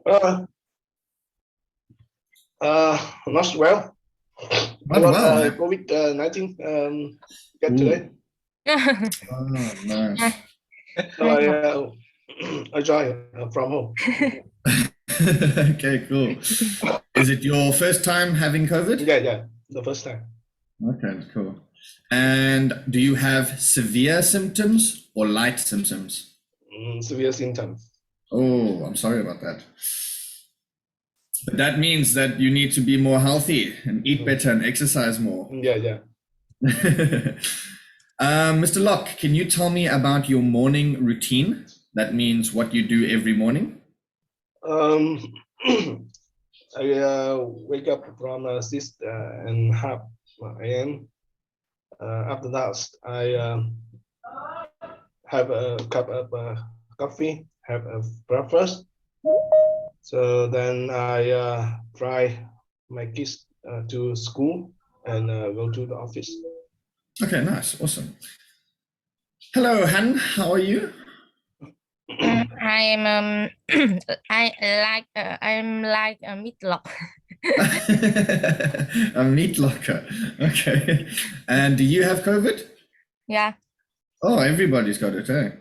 Uh, Not well. I Not got well. Eh? COVID-19 get Ooh. today. Oh, nice. So I joined from home. Okay, cool. Is it your first time having COVID? Yeah, the first time. Okay, cool. And do you have severe symptoms or light symptoms? Severe symptoms. Oh, I'm sorry about that. But that means that you need to be more healthy and eat better and exercise more. Yeah. Mr. Locke, can you tell me about your morning routine? That means what you do every morning. Um, I wake up from 6:30 a.m. After that, I have a cup of coffee, have a breakfast. So then I fly my kids to school and go to the office. Okay, nice, awesome. Hello, Han. How are you? I'm I'm like a meatloaf. A meat locker. Okay. And do you have COVID? Yeah. Oh, everybody's got it, eh?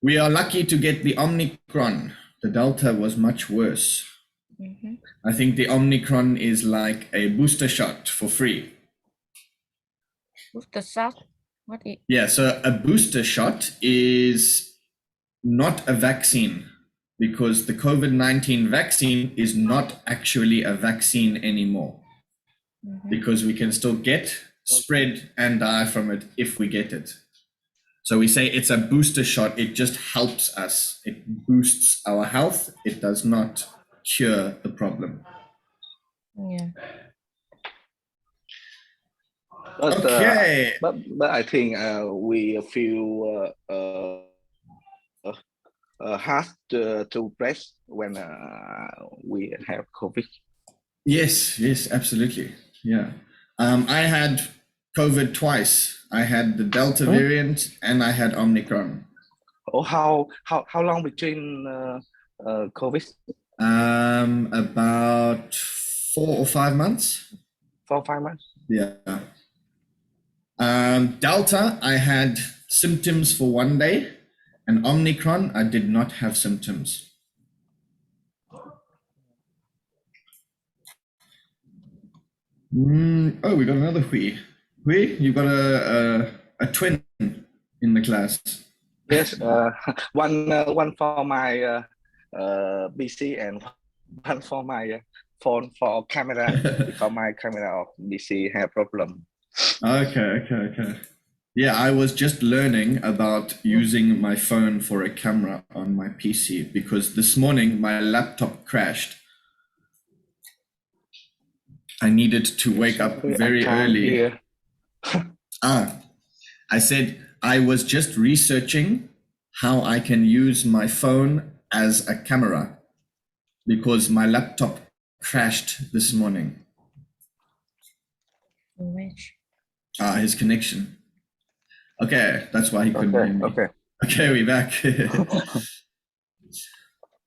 We are lucky to get the Omicron. The Delta was much worse. Mm-hmm. I think the Omicron is like a booster shot for free. What's the shot? What is? Yeah, so a booster shot is not a vaccine because the COVID-19 vaccine is not actually a vaccine anymore. Mm-hmm. Because we can still get, spread, and die from it if we get it. So we say it's a booster shot. It just helps us. It boosts our health. It does not cure the problem. Yeah. But Okay. but I think we feel hard to breathe when we have COVID. Yes, absolutely. Yeah. I had COVID twice. I had the Delta variant and I had Omicron. Oh, how long between COVID? About 4 or 5 months. 4 or 5 months. Yeah. Delta, I had symptoms for 1 day, and Omicron, I did not have symptoms. Oh, we got another Hui. Hui, you got a twin in the class. Yes, one for my PC and one for my phone for camera because my camera of PC have problem. Okay. Yeah, I was just learning about using my phone for a camera on my PC because this morning my laptop crashed. I needed to wake up very early. I said I was just researching how I can use my phone as a camera because my laptop crashed this morning. His connection. Okay, that's why he couldn't hear me. Okay, we're back.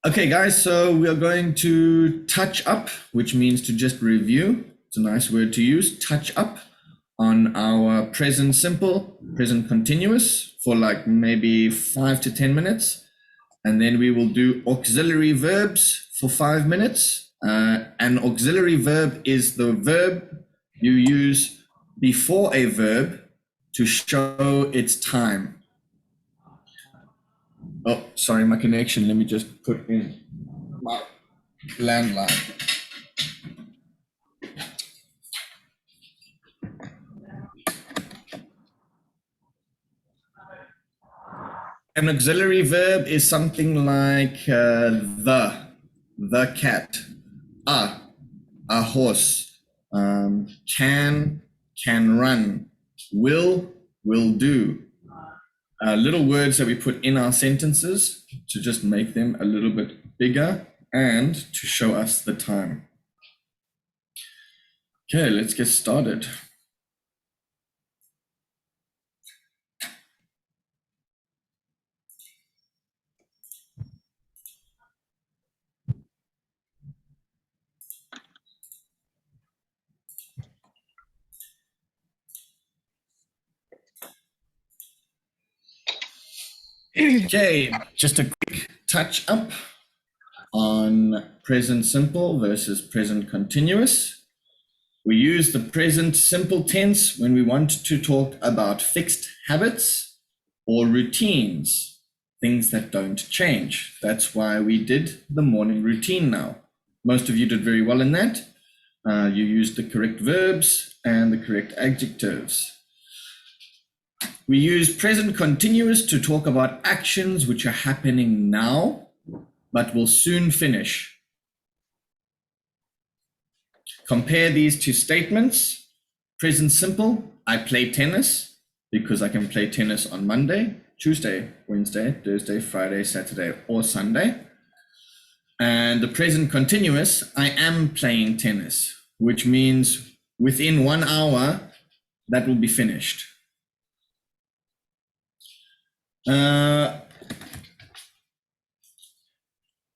Okay, guys, so we are going to touch up, which means to just review. It's a nice word to use, touch up on our present simple, present continuous for like maybe 5 to 10 minutes. And then we will do auxiliary verbs for 5 minutes. An auxiliary verb is the verb you use before a verb to show its time. Oh, sorry, my connection. Let me just put in my landline. An auxiliary verb is something like the cat, a horse, can run, will do. Little words that we put in our sentences to just make them a little bit bigger and to show us the time. Okay, let's get started. Okay, just a quick touch up on present simple versus present continuous. We use the present simple tense when we want to talk about fixed habits or routines, things that don't change. That's why we did the morning routine now. Most of you did very well in that. You used the correct verbs and the correct adjectives. We use present continuous to talk about actions which are happening now, but will soon finish. Compare these two statements. Present simple, I play tennis because I can play tennis on Monday, Tuesday, Wednesday, Thursday, Friday, Saturday, or Sunday. And the present continuous, I am playing tennis, which means within 1 hour, that will be finished.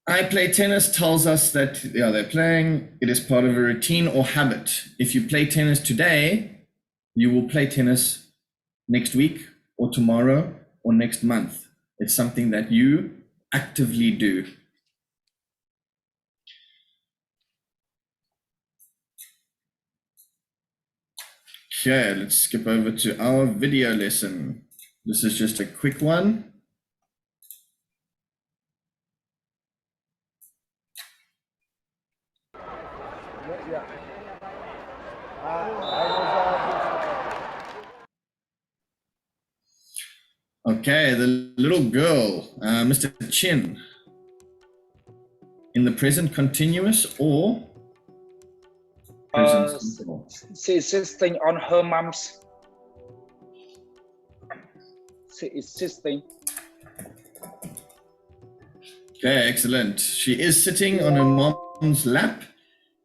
I play tennis tells us that they're playing, it is part of a routine or habit. If you play tennis today, you will play tennis next week or tomorrow or next month. It's something that you actively do. Okay, let's skip over to our video lesson. This is just a quick one. Okay, the little girl, Mr. Chin, in the present continuous or present simple? She's sitting on her mom's. She is sitting. Okay, excellent. She is sitting on her mom's lap,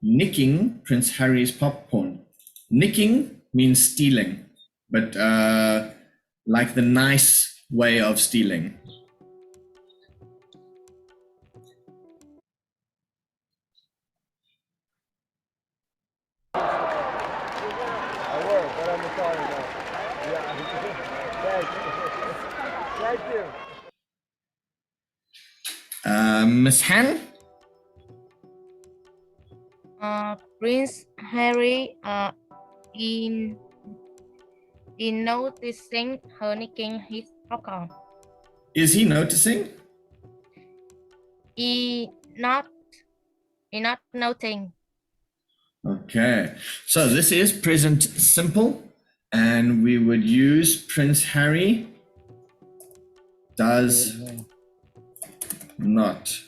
nicking Prince Harry's popcorn. Nicking means stealing, but like the nice way of stealing. Thank you. Miss Han? Prince Harry in noticing her nicking his popcorn. Is he noticing? He not noting. Okay, so this is present simple, and we would use Prince Harry does not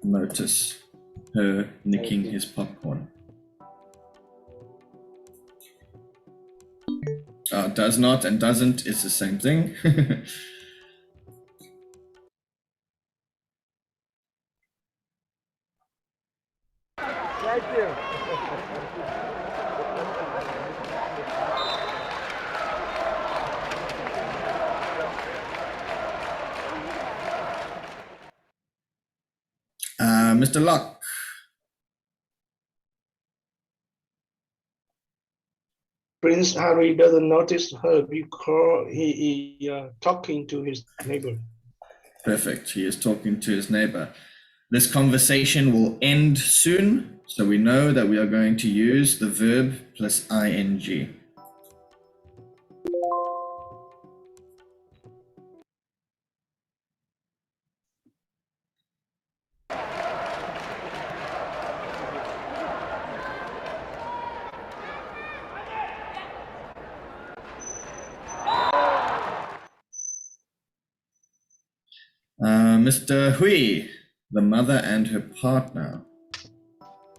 notice her nicking his popcorn. Does not and doesn't is the same thing. Thank you. Mr. Locke. Prince Harry doesn't notice her because he is talking to his neighbor. Perfect. He is talking to his neighbor. This conversation will end soon, so we know that we are going to use the verb plus ing. Mr. Hui, the mother and her partner.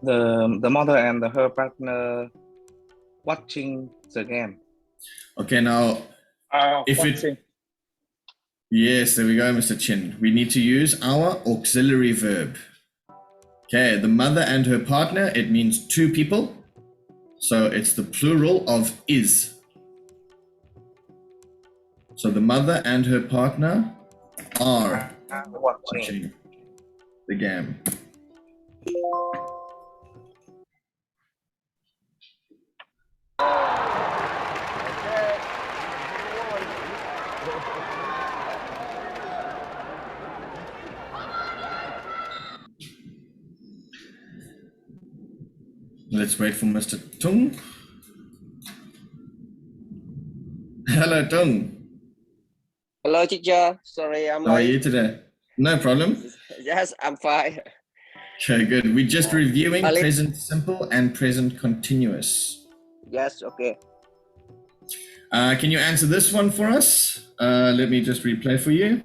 The mother and her partner watching the game. Okay, now, yes, there we go, Mr. Chin. We need to use our auxiliary verb. Okay, the mother and her partner, it means two people. So it's the plural of is. So the mother and her partner are watching the game. Let's wait for Mr. Tung. Hello, Tung. Hello, teacher. Sorry, I'm How are you late. today? No problem. Yes, I'm fine. Okay, good. We're just reviewing Ali. present simple and present continuous. Yes, okay. Can you answer this one for us? Let me just replay for you.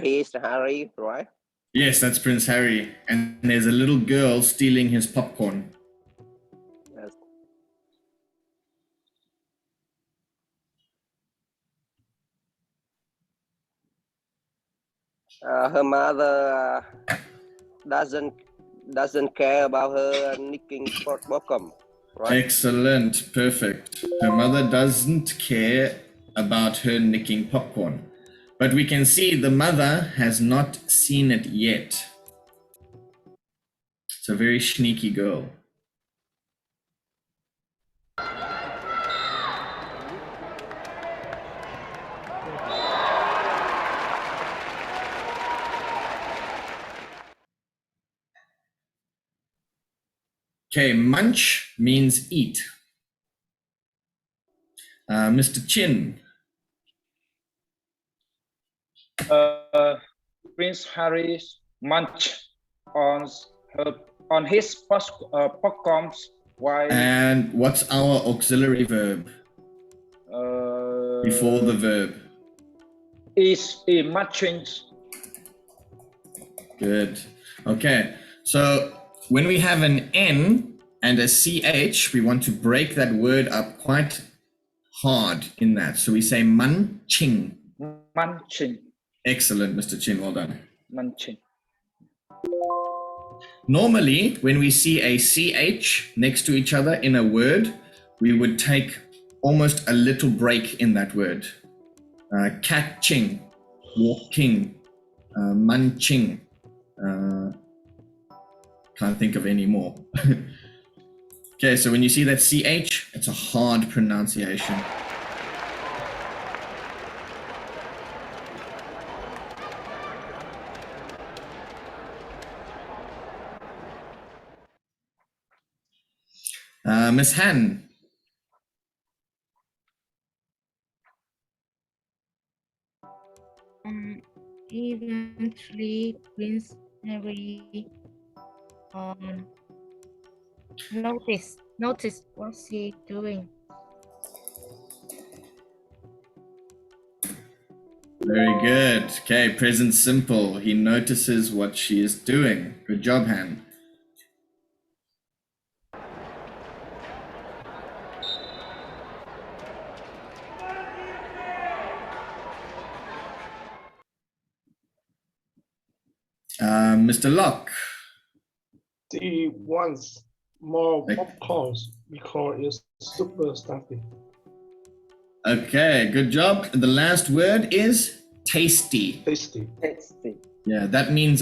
He is Harry, right? Yes, that's Prince Harry. And there's a little girl stealing his popcorn. Yes. Her mother doesn't care about her nicking bottom, right? Excellent. Perfect. Her mother doesn't care about her nicking popcorn. But we can see the mother has not seen it yet. It's a very sneaky girl. Okay, munch means eat. Mr. Chin. Prince Harry munch on his popcorns while And what's our auxiliary verb before the verb? is munching. Good. Okay, so when we have an N and a CH, we want to break that word up quite hard in that. So we say munching. Munching. Excellent, Mr. Chin, well done. Munching. Normally, when we see a CH next to each other in a word, we would take almost a little break in that word. Catching, walking, munching. Can't think of any more. Okay, so when you see that CH, it's a hard pronunciation. Miss Han. Eventually, Prince Harry notice what's he doing. Very good. Okay, present simple. He notices what she is doing. Good job, Han. Mr. Locke. He wants more popcorns because it's super stuffy. Okay, good job. The last word is tasty. Tasty. Tasty. Yeah, that means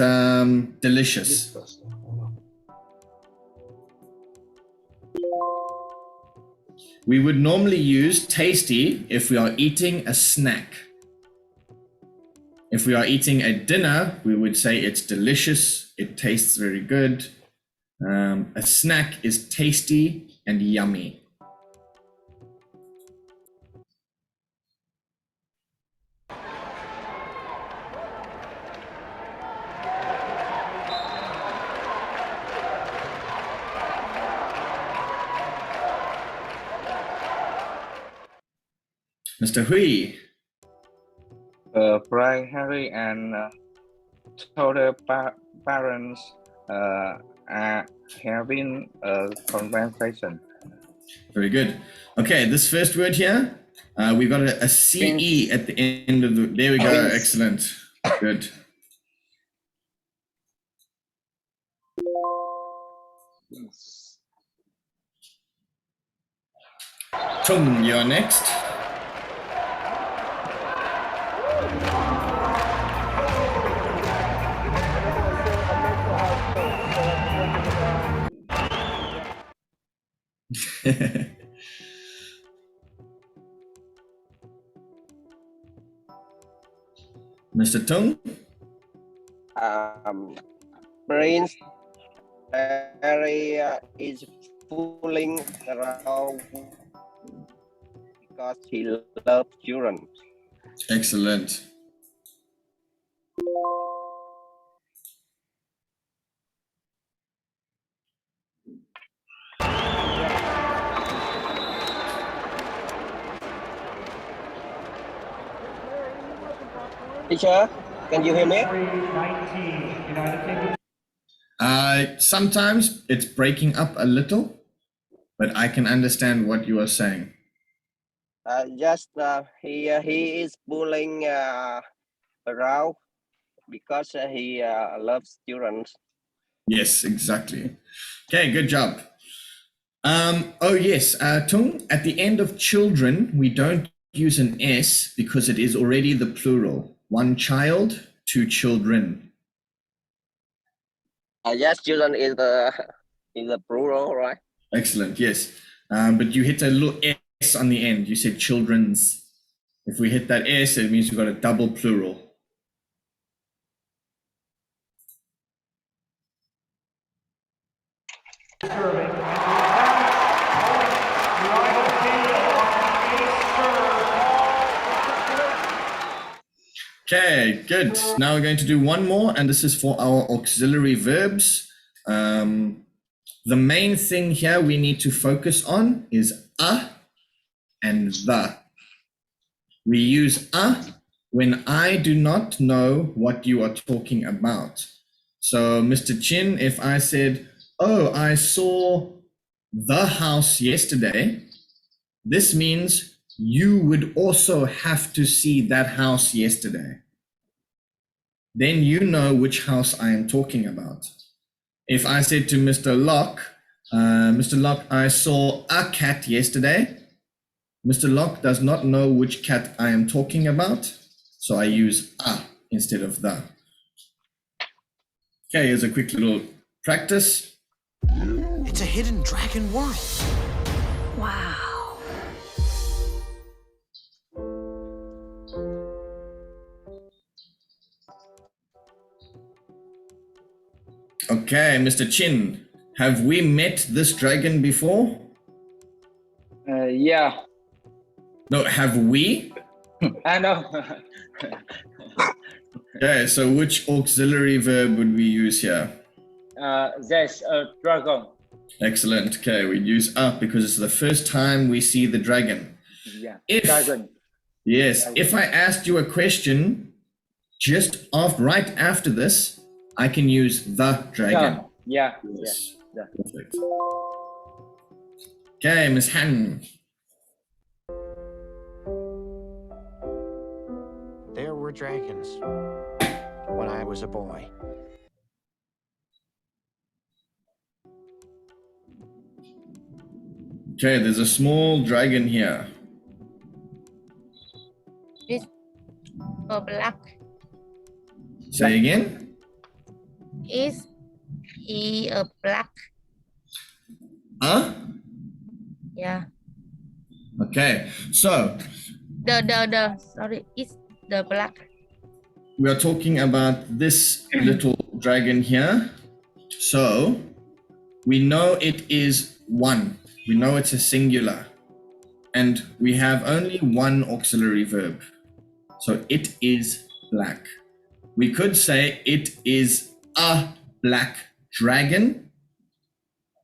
delicious. Disgusting. We would normally use tasty if we are eating a snack. If we are eating a dinner, we would say it's delicious, it tastes very good. A snack is tasty and yummy. Mr. Hui. Brian Harry and told her parents are having a conversation. Very good. Okay, this first word here, we've got a CE at the end of the, there we go, Prince. excellent, good. Tung, you're next. Mr. Tung? Prince Harry is fooling around because he loves children. Excellent. Teacher, can you hear me? Sometimes it's breaking up a little, but I can understand what you are saying. He is fooling around because he loves children. Yes, exactly. Okay, good job. Oh yes, Tung, at the end of children, we don't use an S because it is already the plural. One child, two children. Yes, children is the plural, right? Excellent, yes. But you hit a little S on the end. You said children's. If we hit that S, it means we've got a double plural. Okay, good. Now we're going to do one more, and this is for our auxiliary verbs. The main thing here we need to focus on is a and the. We use a when I do not know what you are talking about. So, Mr. Chin, if I said, oh, I saw the house yesterday, this means you would also have to see that house yesterday. Then you know which house I am talking about. If I said to Mr. Locke, I saw a cat yesterday, Mr. Locke does not know which cat I am talking about, so I use a instead of the. Okay, here's a quick little practice. It's a hidden dragon world. Wow. Okay, Mr. Chin, have we met this dragon before? Yeah. No, have we? I know. Okay, so which auxiliary verb would we use here? There's a dragon. Excellent. Okay, we use up because it's the first time we see the dragon. Yeah. If Dragon. yes, if I asked you a question right after this, I can use the dragon. Yeah. Yes. Yeah. Perfect. Okay, Miss Han. There were dragons when I was a boy. Okay, there's a small dragon here. It's a black. Say again. Is he a black? Yeah. Okay, so Sorry, it's the black. we are talking about this little dragon here. So we know it is one. We know it's a singular. And we have only one auxiliary verb. So it is black. We could say it is a black dragon.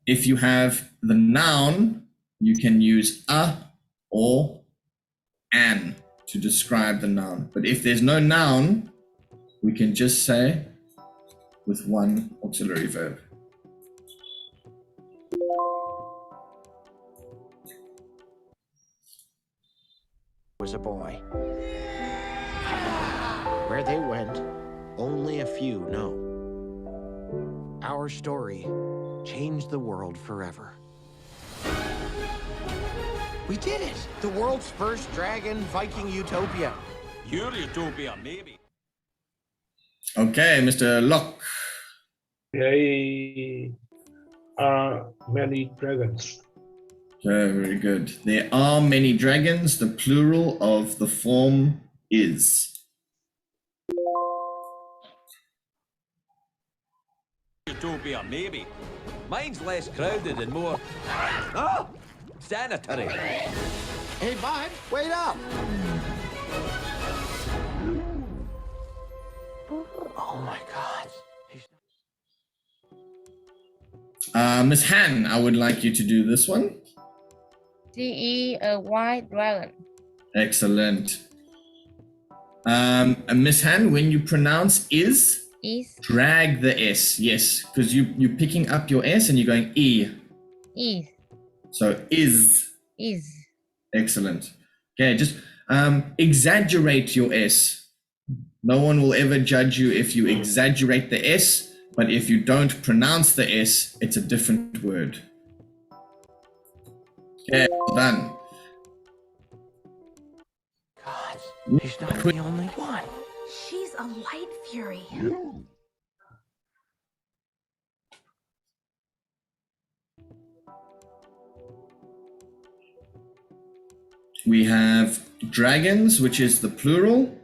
If you have the noun, you can use a or an to describe the noun. But if there's no noun, we can just say with one auxiliary verb. Was a boy. Where they went, only a few know. Our story changed the world forever. We did it! The world's first dragon Viking utopia. Your utopia, maybe. Okay, Mr. Locke. There are many dragons. Okay, very good. There are many dragons. The plural of the form is. utopia, maybe. Mine's less crowded and more... Ah! Sanitary. Hey, bud, wait up! Oh my God. Miss Han, I would like you to do this one. She is a white dragon. Excellent. Miss Han, when you pronounce is, Is drag the S. Yes, because you're picking up your S and you're going E. is So is. is. Excellent. Okay, just exaggerate your S. No one will ever judge you if you exaggerate the S, but if you don't pronounce the S, it's a different word. Okay, well done. God, he's not the only one. She's a light fury. We have dragons, which is the plural.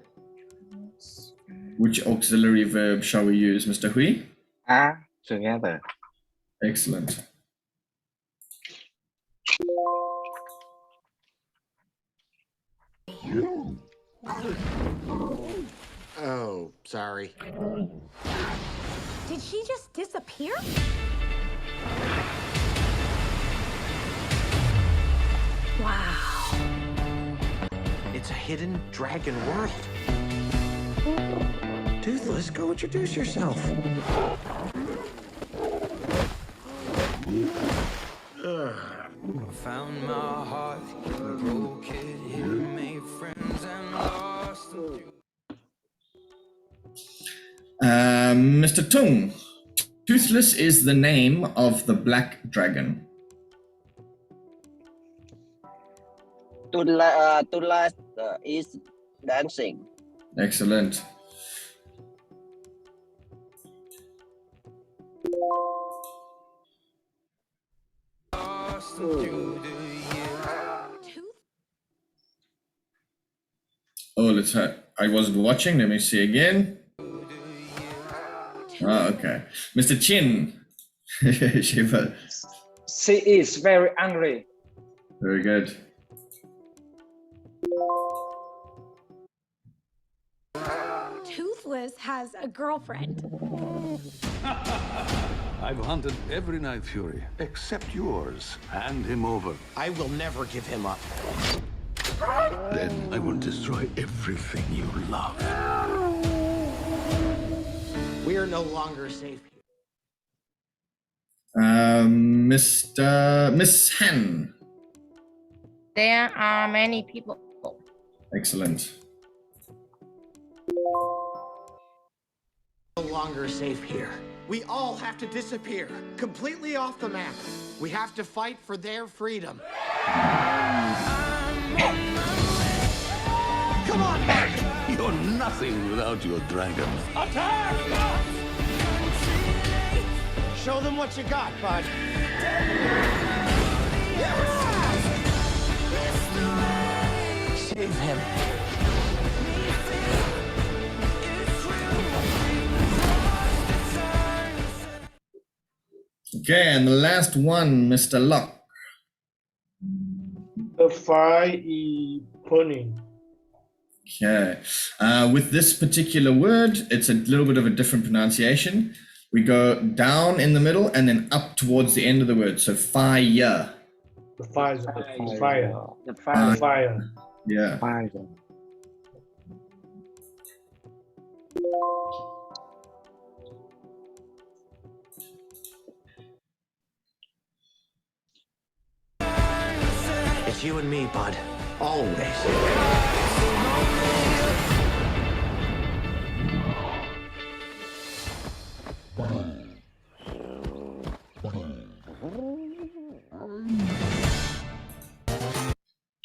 Which auxiliary verb shall we use, Mr. Hui? Are together. Excellent. Oh, sorry. Did she just disappear? Wow. It's a hidden dragon world. Toothless, go introduce yourself. Found my heart, broke it here, made friends and lost them. Mr. Tung, Toothless is the name of the black dragon. Toothless is dancing. Excellent. Oh, let's have, I wasn't watching. Let me see again. Oh, okay. Mr. Chin. Shiva. She is very angry. Very good. Toothless has a girlfriend. I've hunted every Night Fury except yours. Hand him over. I will never give him up. Then I will destroy everything you love. We are no longer safe here. Miss Han. There are many people. Excellent. No longer safe here. We all have to disappear, completely off the map. We have to fight for their freedom. Come on, Mark! You're nothing without your dragon. Show them what you got, bud. Save him. Okay, and the last one, Mr. Locke. The fire is burning. Okay. With this particular word, it's a little bit of a different pronunciation. We go down in the middle and then up towards the end of the word. So fire. The fire. The fire. The fire. The fire. Yeah. Fire. It's you and me, bud. Always.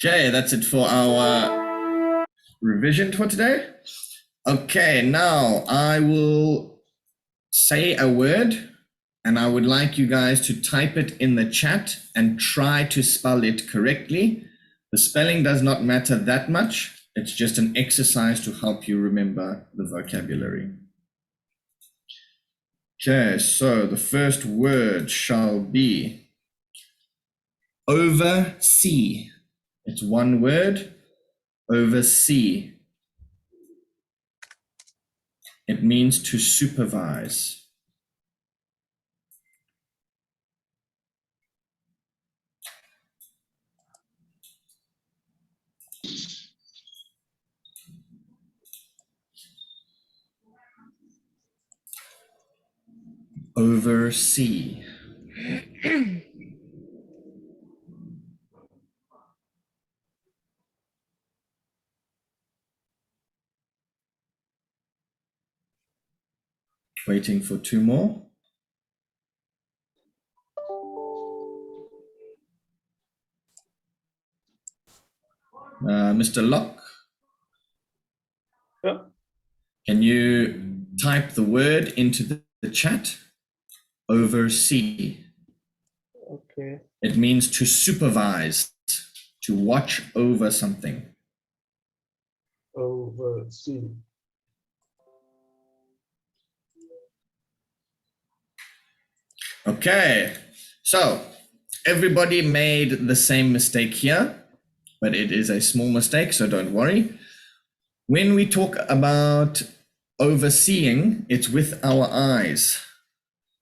Okay, that's it for our revision for today. Okay, now I will say a word and I would like you guys to type it in the chat and try to spell it correctly. The spelling does not matter that much. It's just an exercise to help you remember the vocabulary. Okay, so the first word shall be oversee. It's one word, oversee. It means to supervise. Oversee. Waiting for two more. Mr. Locke, Yeah. can you type the word into the chat? Oversee. Okay. It means to supervise, to watch over something. Oversee. Okay, so everybody made the same mistake here, but it is a small mistake, so don't worry. When we talk about overseeing, it's with our eyes.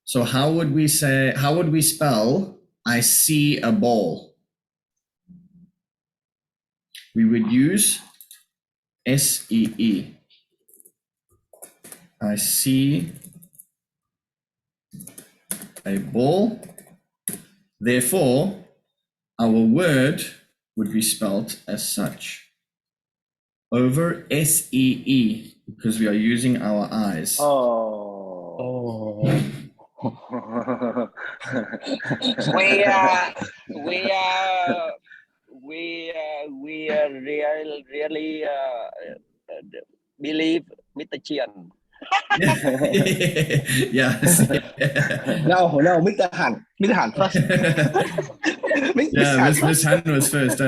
So how would we spell I see a ball? We would use S-E-E. I see a ball. Therefore, our word would be spelt as such. Over S-E-E, because we are using our eyes. Oh. we really believe Mr. Chian. Yes. No, Mr. Han. Mr. Han first. Yeah, Miss Han was first.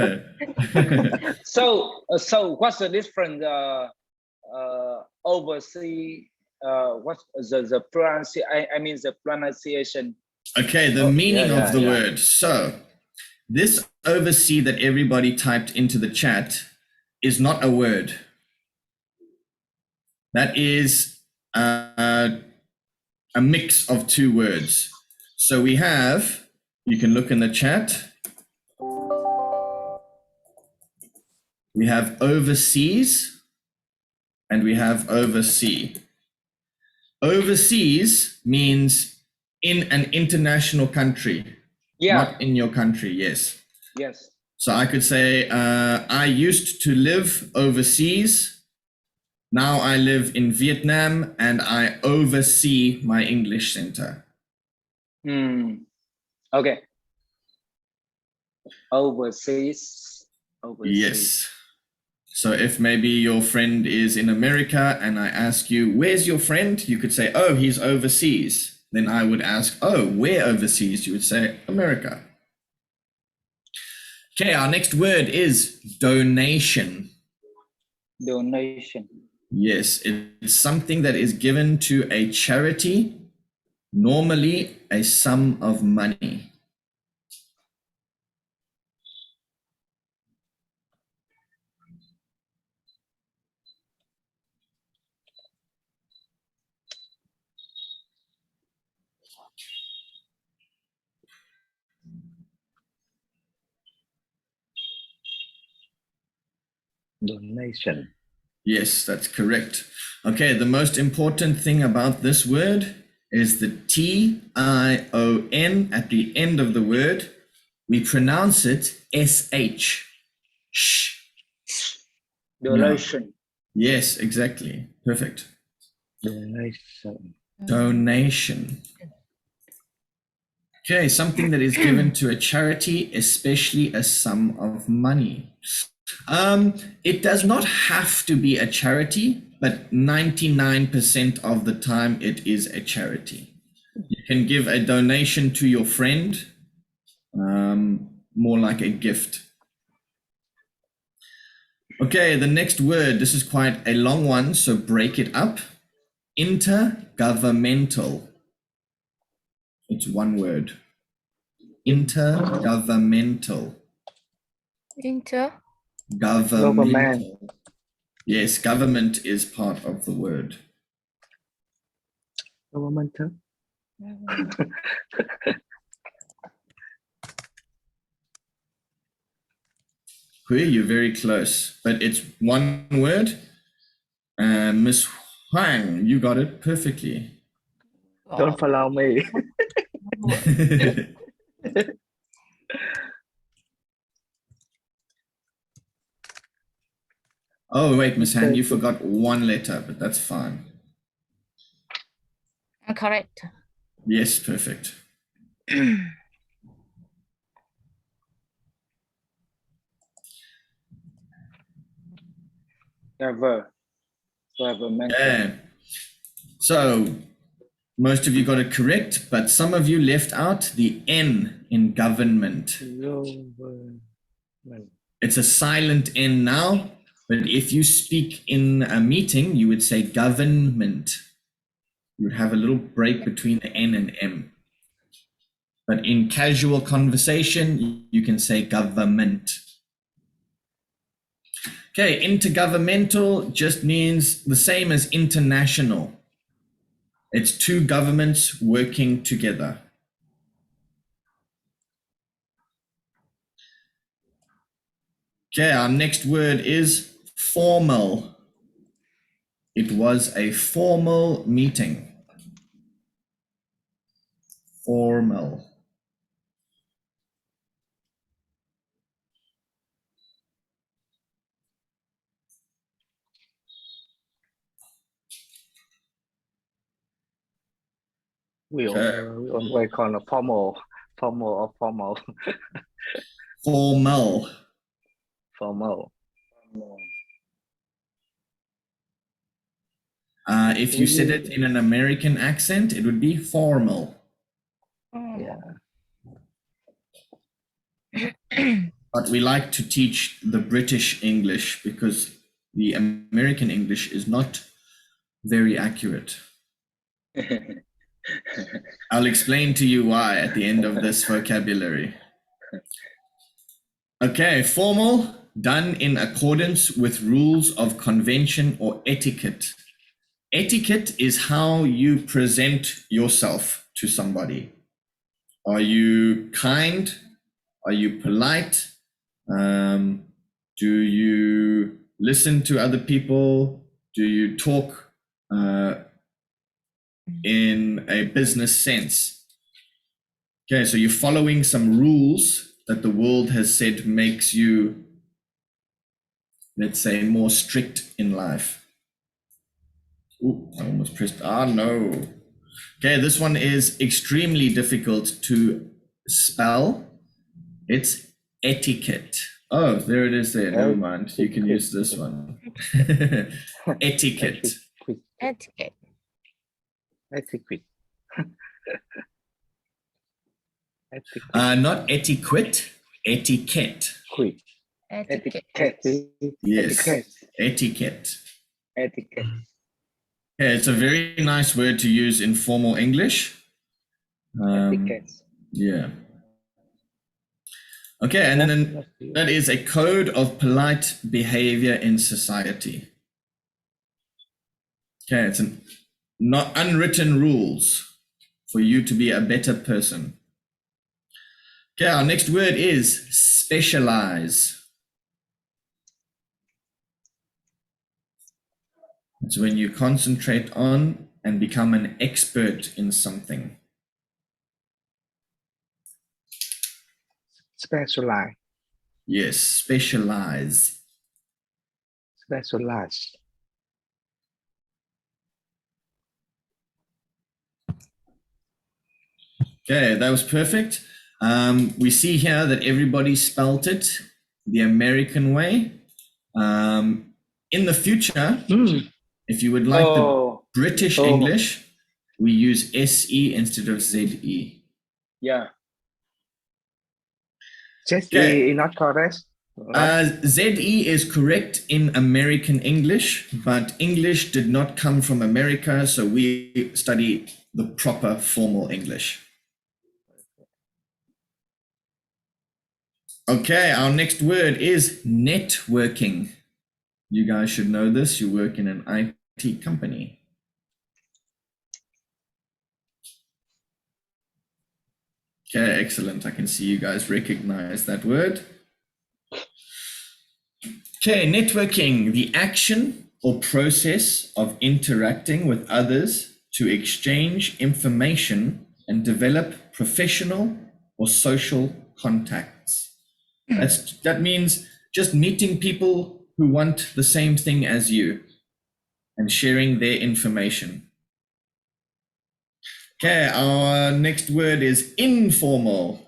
So what's the difference? Oversee. What's the pronunciation? I mean the pronunciation. Okay, the meaning of the yeah. word. So this oversee that everybody typed into the chat is not a word. That is a mix of two words. So we have, you can look in the chat. We have overseas and we have oversee. Overseas means in an international country, not in your country, yes. Yes. So I could say, I used to live overseas. Now I live in Vietnam and I oversee my English center. Okay. Overseas. Yes. So if maybe your friend is in America and I ask you, where's your friend? You could say, oh, he's overseas. Then I would ask, oh, where overseas? You would say, America. Okay, our next word is donation. Donation. Yes, it's something that is given to a charity, normally a sum of money. Donation. Yes, that's correct. Okay, the most important thing about this word is the T-I-O-N at the end of the word. We pronounce it S-H. Shh. Donation. No. Yes, exactly. Perfect. Donation. Donation. Okay, something that is given to a charity, especially a sum of money. It does not have to be a charity, but 99% of the time it is a charity. You can give a donation to your friend, more like a gift. Okay, the next word, this is quite a long one, so break it up. Intergovernmental. It's one word. Intergovernmental. Governmental. Yes, government is part of the word. Governmental. Hui, you're very close, but it's one word. Miss Huang, you got it perfectly. Don't follow me. Oh, wait, Miss Han, you forgot one letter, but that's fine. Correct. Yes, perfect. Government. Yeah. So most of you got it correct, but some of you left out the N in government. It's a silent N now, but if you speak in a meeting, you would say government. You would have a little break between the N and M. But in casual conversation, you can say government. Okay, intergovernmental just means the same as international. It's two governments working together. Okay, our next word is formal. It was a formal meeting. Formal. We always call it formal or formal. Formal. Formal. If you said it in an American accent, it would be formal. Yeah. But we like to teach the British English because the American English is not very accurate. I'll explain to you why at the end of this vocabulary. Okay, formal, done in accordance with rules of convention or etiquette. Etiquette is how you present yourself to somebody. Are you kind? Are you polite? Do you listen to other people? Do you talk in a business sense? Okay, so you're following some rules that the world has said makes you, let's say, more strict in life. Ooh, I almost pressed, no. Okay, this one is extremely difficult to spell. It's etiquette. Oh, there it is there, never mind. You can use this one. Etiquette. Etiquette. Etiquette. Not etiquette, etiquette. Etiquette. Yes, etiquette. Etiquette. Yeah, it's a very nice word to use in formal English. Etiquette. Yeah. Okay, and then that is a code of polite behavior in society. Okay, it's not unwritten rules for you to be a better person. Okay, our next word is specialize. It's when you concentrate on and become an expert in something. Specialize. Yes, specialize. Specialize. Okay, that was perfect. We see here that everybody spelt it the American way. In the future, if you would like the British English, we use SE instead of ZE. Yeah. ZE is not correct. ZE is correct in American English, but English did not come from America, so we study the proper formal English. Okay, our next word is networking. You guys should know this. You work in an IT company. Okay, excellent. I can see you guys recognize that word. Okay, networking, the action or process of interacting with others to exchange information and develop professional or social contacts. That means just meeting people who want the same thing as you and sharing their information. Okay, our next word is informal.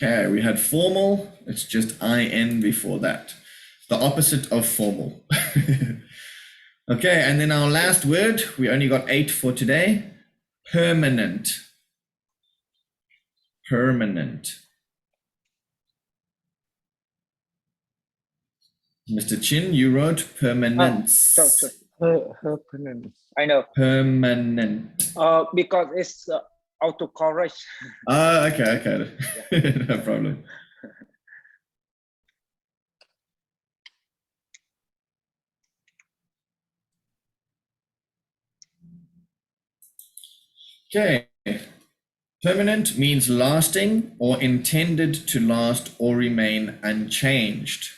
Okay, we had formal, it's just IN before that. The opposite of formal. Okay, and then our last word, we only got 8 for today, permanent. Permanent. Mr. Chin, you wrote permanence. Her I know. Permanent. Because it's autocorrect. Okay. No problem. Okay. Permanent means lasting or intended to last or remain unchanged.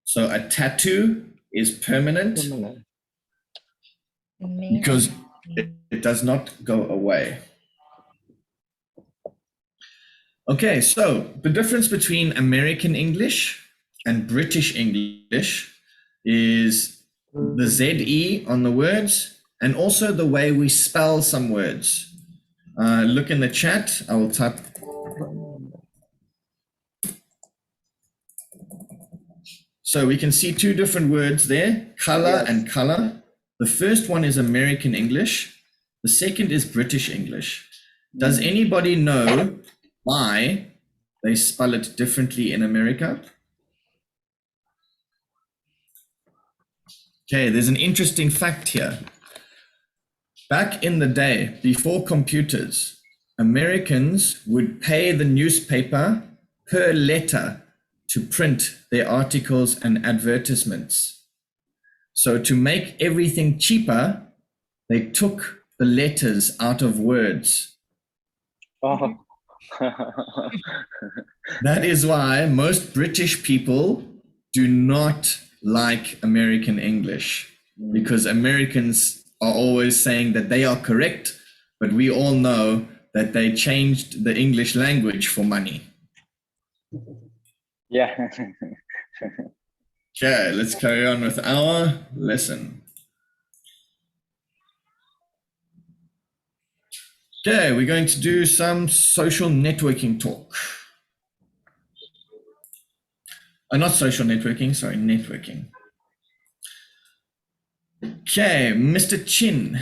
So a tattoo is permanent because it does not go away. Okay, so the difference between American English and British English is the ZE on the words and also the way we spell some words. Look in the chat, I will type. So we can see 2 different words there, color and color. The first one is American English. The second is British English. Does anybody know why they spell it differently in America? Okay, there's an interesting fact here. Back in the day, before computers, Americans would pay the newspaper per letter to print their articles and advertisements. So to make everything cheaper, they took the letters out of words. Oh. That is why most British people do not like American English, because Americans are always saying that they are correct, but we all know that they changed the English language for money. Yeah. Okay, let's carry on with our lesson. Okay, we're going to do some social networking talk. Not social networking, sorry, networking. Okay, Mr. Chin,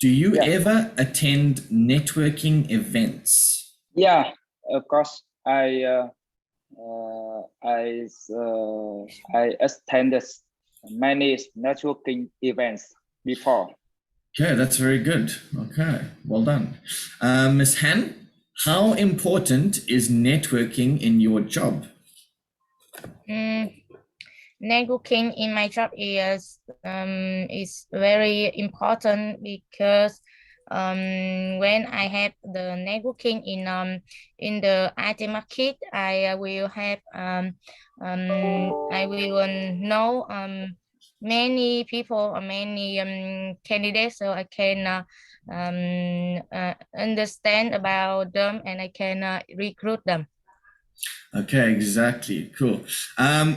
do you ever attend networking events? Yeah, of course. I attended many networking events before. Okay, that's very good. Okay, well done. Ms. Han, how important is networking in your job? Networking in my job is very important because when I have the networking in the IT market, I will have I will know many people or many candidates, so I can understand about them and I can recruit them. Okay, exactly. Cool.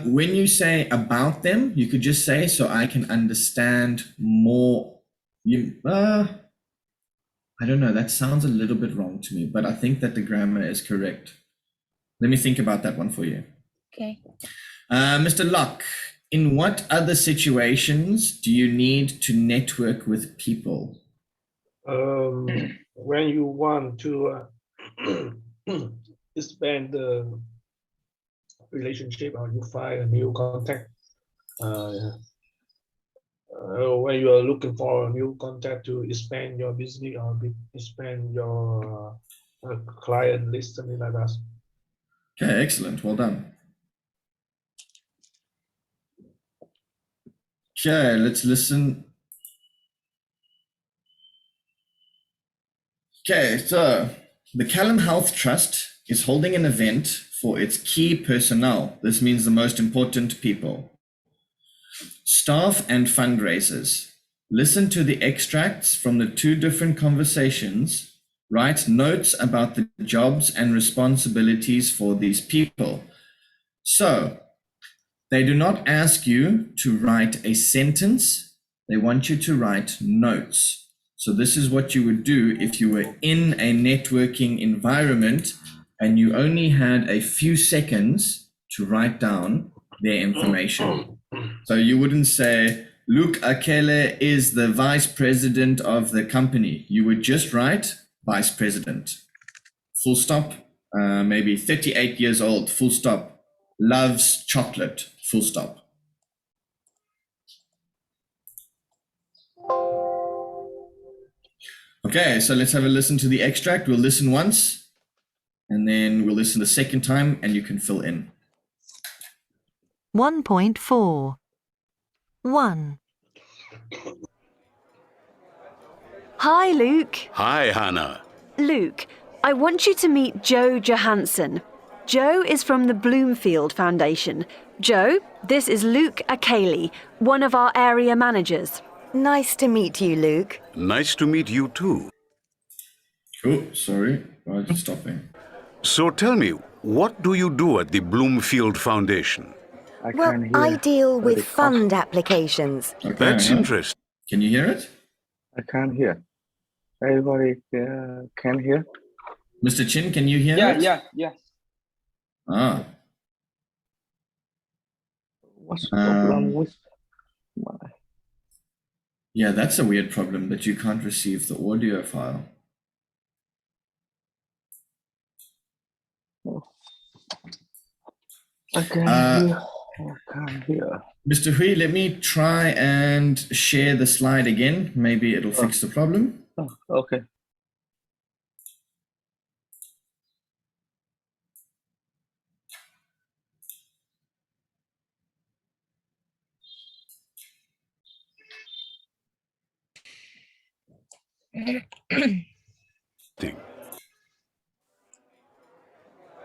When you say about them, you could just say so I can understand more. I don't know. That sounds a little bit wrong to me, but I think that the grammar is correct. Let me think about that one for you. Okay. Mr. Locke, in what other situations do you need to network with people? When you want to expand the relationship or you find a new contact, when you are looking for a new contact to expand your business or expand your client list, something like that. Okay, excellent. Well done. Okay, let's listen. Okay, so the Callum Health Trust is holding an event for its key personnel. This means the most important people. Staff and fundraisers. Listen to the extracts from the 2 different conversations. Write notes about the jobs and responsibilities for these people. So, they do not ask you to write a sentence. They want you to write notes. So this is what you would do if you were in a networking environment and you only had a few seconds to write down their information. So you wouldn't say, Luke Akele is the vice president of the company. You would just write vice president, full stop, maybe 38 years old, full stop, loves chocolate, full stop. Okay, so let's have a listen to the extract. We'll listen once, and then we'll listen the second time, and you can fill in. 1.4 1. Hi, Luke. Hi, Hannah. Luke, I want you to meet Joe Johansson. Joe is from the Bloomfield Foundation. Joe, this is Luke Akele, one of our area managers. Nice to meet you, Luke. Nice to meet you too. Oh, sorry, I was stopping. So tell me, what do you do at the Bloomfield Foundation? Well, I deal with fund applications. Okay, That's interesting. Can you hear it? I can't hear. Everybody can hear? Mr. Chin, can you hear it? Yeah. Ah. What's the problem with my... Yeah, that's a weird problem that you can't receive the audio file. I can't hear. Mr. Hui, let me try and share the slide again. Maybe it'll fix the problem. Oh, okay.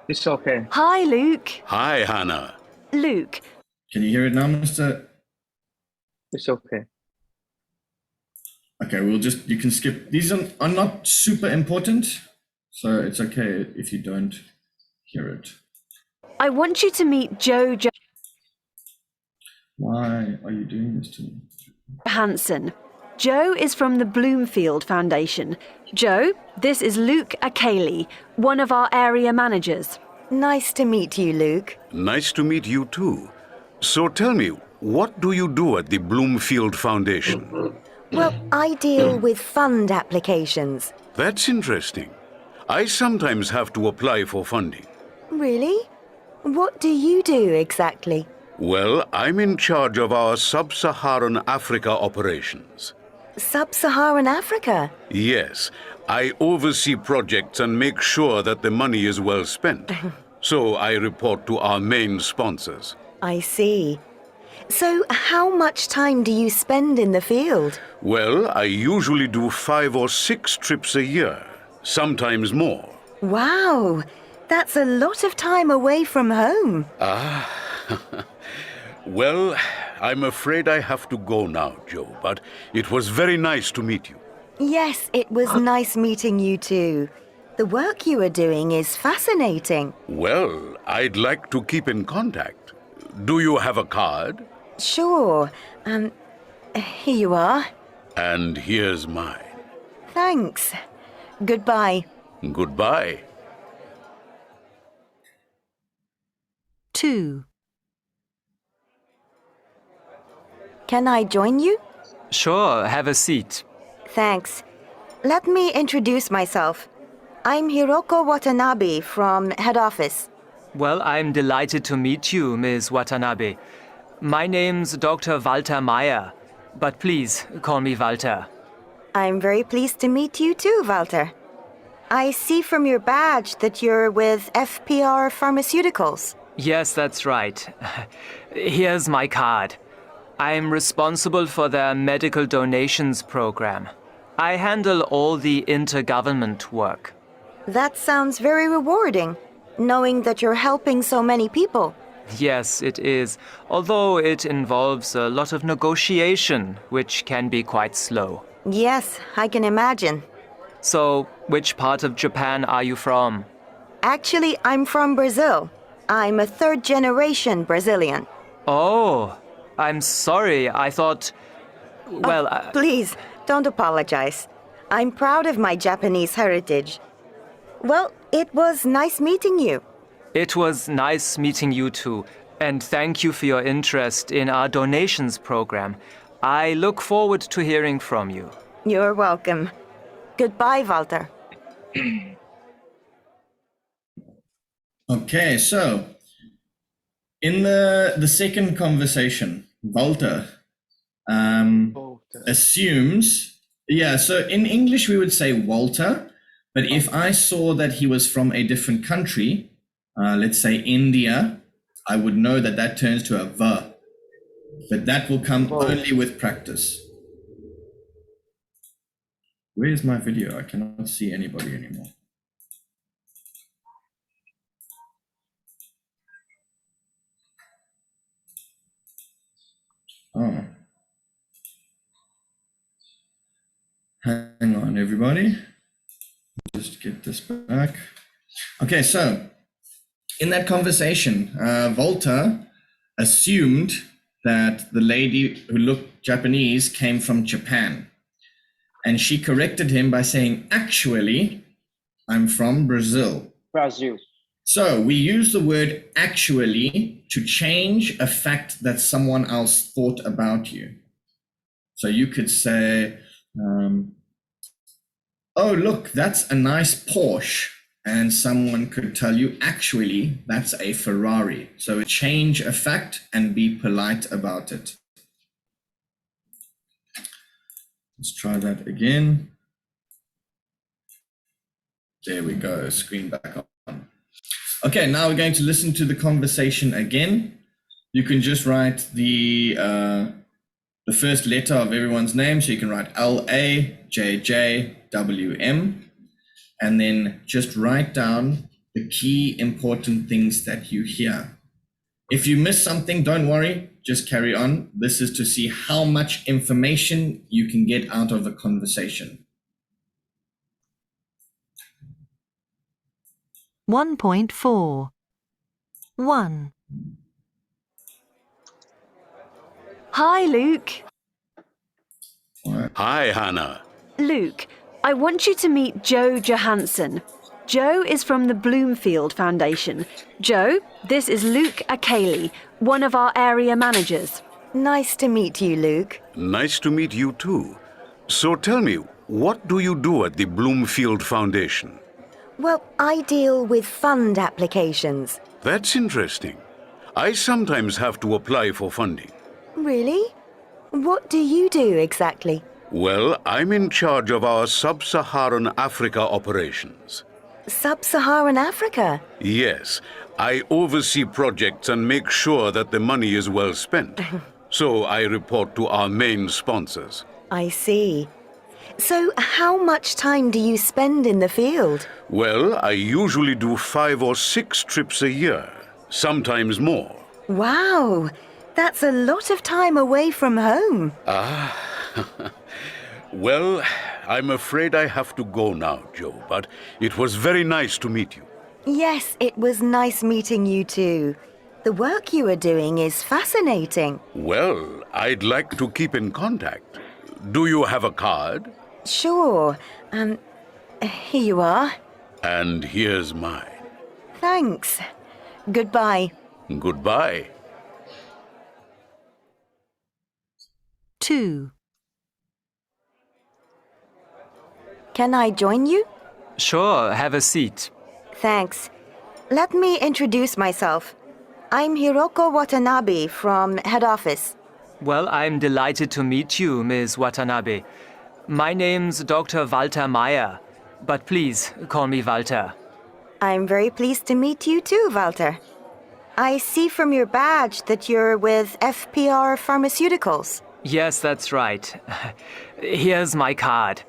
It's okay. Hi, Luke. Hi, Hannah. Luke. Can you hear it now, Mr.? It's okay. Okay, you can skip. These are not super important, so it's okay if you don't hear it. I want you to meet Joe Why are you doing this to me? Johansson. Joe is from the Bloomfield Foundation. Joe, this is Luke Akele, one of our area managers. Nice to meet you, Luke. Nice to meet you too. So tell me, what do you do at the Bloomfield Foundation? Well, I deal with fund applications. That's interesting. I sometimes have to apply for funding. Really? What do you do exactly? Well, I'm in charge of our Sub-Saharan Africa operations. Sub-Saharan Africa? Yes, I oversee projects and make sure that the money is well spent. So I report to our main sponsors. I see. So how much time do you spend in the field? Well, I usually do 5 or 6 trips a year, sometimes more. Wow, that's a lot of time away from home. Ah, well, I'm afraid I have to go now, Joe, but it was very nice to meet you. Yes, it was nice meeting you too. The work you are doing is fascinating. Well, I'd like to keep in contact. Do you have a card? Sure. Here you are. And here's mine. Thanks. Goodbye. Goodbye. 2. Can I join you? Sure, have a seat. Thanks. Let me introduce myself. I'm Hiroko Watanabe from head office. Well, I'm delighted to meet you, Ms. Watanabe. My name's Dr. Walter Meyer. but please call me Walter. I'm very pleased to meet you too, Walter. I see from your badge that you're with FPR Pharmaceuticals. Yes, that's right. Here's my card. I'm responsible for their medical donations program. I handle all the intergovernment work. That sounds very rewarding, knowing that you're helping so many people. Yes, it is, although it involves a lot of negotiation, which can be quite slow. Yes, I can imagine. So, which part of Japan are you from? Actually, I'm from Brazil. I'm a third-generation Brazilian. Oh, I'm sorry. I thought... Well, please, don't apologize. I'm proud of my Japanese heritage. Well, it was nice meeting you. It was nice meeting you too. And thank you for your interest in our donations program. I look forward to hearing from you. You're welcome. Goodbye, Walter. Okay, so in the second conversation, Walter assumes, so in English we would say Walter, but if I saw that he was from a different country, let's say India, I would know that that turns to a va, but that will come only with practice. Where's my video? I cannot see anybody anymore. Oh. Hang on, everybody. Just get this back. Okay, so in that conversation, Walter assumed that the lady who looked Japanese came from Japan. And she corrected him by saying, actually, I'm from Brazil. Brazil. So we use the word actually to change a fact that someone else thought about you. So you could say, oh, look, that's a nice Porsche. And someone could tell you, actually, that's a Ferrari. So change a fact and be polite about it. Let's try that again. There we go, screen back on. Okay, now we're going to listen to the conversation again. You can just write the first letter of everyone's name. So you can write LAJJWM, and then just write down the key important things that you hear. If you miss something, don't worry, just carry on. This is to see how much information you can get out of a conversation. 1.4 1. Hi, Luke. Hi, Hannah. Luke, I want you to meet Joe Johansson. Joe is from the Bloomfield Foundation. Joe, this is Luke Akeli, one of our area managers. Nice to meet you, Luke. Nice to meet you too. So tell me, what do you do at the Bloomfield Foundation? Well, I deal with fund applications. That's interesting. I sometimes have to apply for funding. Really? What do you do exactly? Well, I'm in charge of our Sub-Saharan Africa operations. Sub-Saharan Africa? Yes, I oversee projects and make sure that the money is well spent. So I report to our main sponsors. I see. So how much time do you spend in the field? Well, I usually do 5 or 6 trips a year, sometimes more. Wow, that's a lot of time away from home. Well, I'm afraid I have to go now, Joe, but it was very nice to meet you. Yes, it was nice meeting you too. The work you are doing is fascinating. Well, I'd like to keep in contact. Do you have a card? Sure. Here you are. And here's mine. Thanks. Goodbye. Goodbye. 2. Can I join you? Sure, have a seat. Thanks. Let me introduce myself. I'm Hiroko Watanabe from head office. Well, I'm delighted to meet you, Ms. Watanabe. My name's Dr. Walter Meyer, but please call me Walter. I'm very pleased to meet you too, Walter. I see from your badge that you're with FPR Pharmaceuticals. Yes, that's right. Here's my card.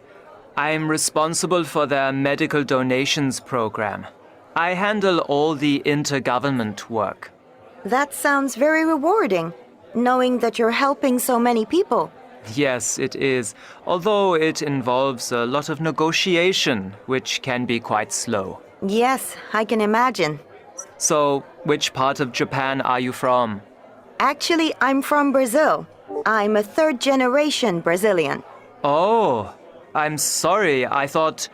I'm responsible for their medical donations program. I handle all the intergovernment work. That sounds very rewarding, knowing that you're helping so many people. Yes, it is, although it involves a lot of negotiation, which can be quite slow. Yes, I can imagine. So, which part of Japan are you from? Actually, I'm from Brazil. I'm a third-generation Brazilian. Oh, I'm sorry. I thought...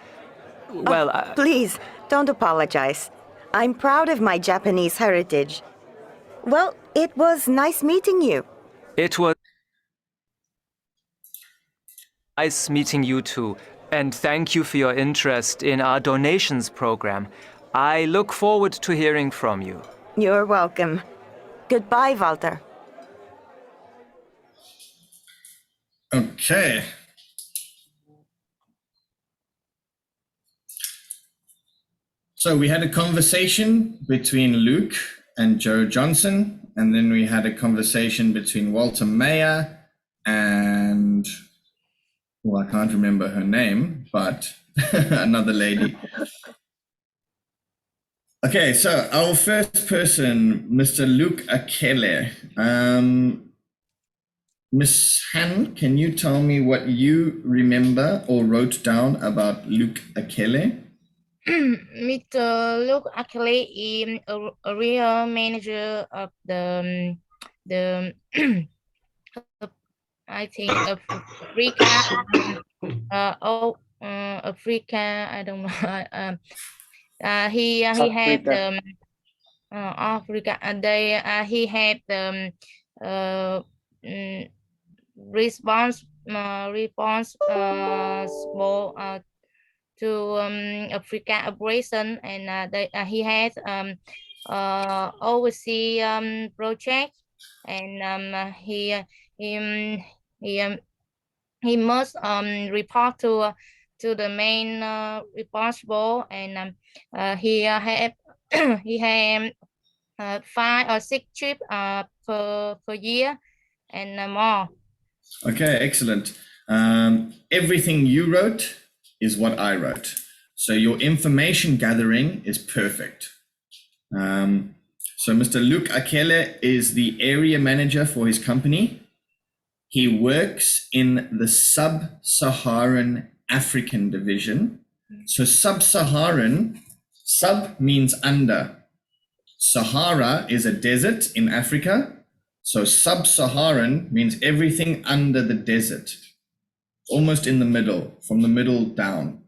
Well, Please, don't apologize. I'm proud of my Japanese heritage. Well, it was nice meeting you. It was nice meeting you too, and thank you for your interest in our donations program. I look forward to hearing from you. You're welcome. Goodbye, Walter. Okay. So we had a conversation between Luke and Joe Johnson, and then we had a conversation between Walter Meyer and, well, I can't remember her name, but another lady. Okay, so our first person, Mr. Luke Akele. Miss Han, can you tell me what you remember or wrote down about Luke Akele? Mr. Luke Akele is a real manager of the I think of Africa. Africa. I don't know. He had Africa, and he had responsible to Africa operation, and he has oversee project, and he must report to the main responsible, and he have he had 5 or 6 trips per year and more. Okay, excellent. Everything you wrote is what I wrote. So your information gathering is perfect. So Mr. Luke Akele is the area manager for his company. He works in the Sub-Saharan African division. So Sub-Saharan, sub means under. Sahara is a desert in Africa. So Sub-Saharan means everything under the desert, almost in the middle, from the middle down.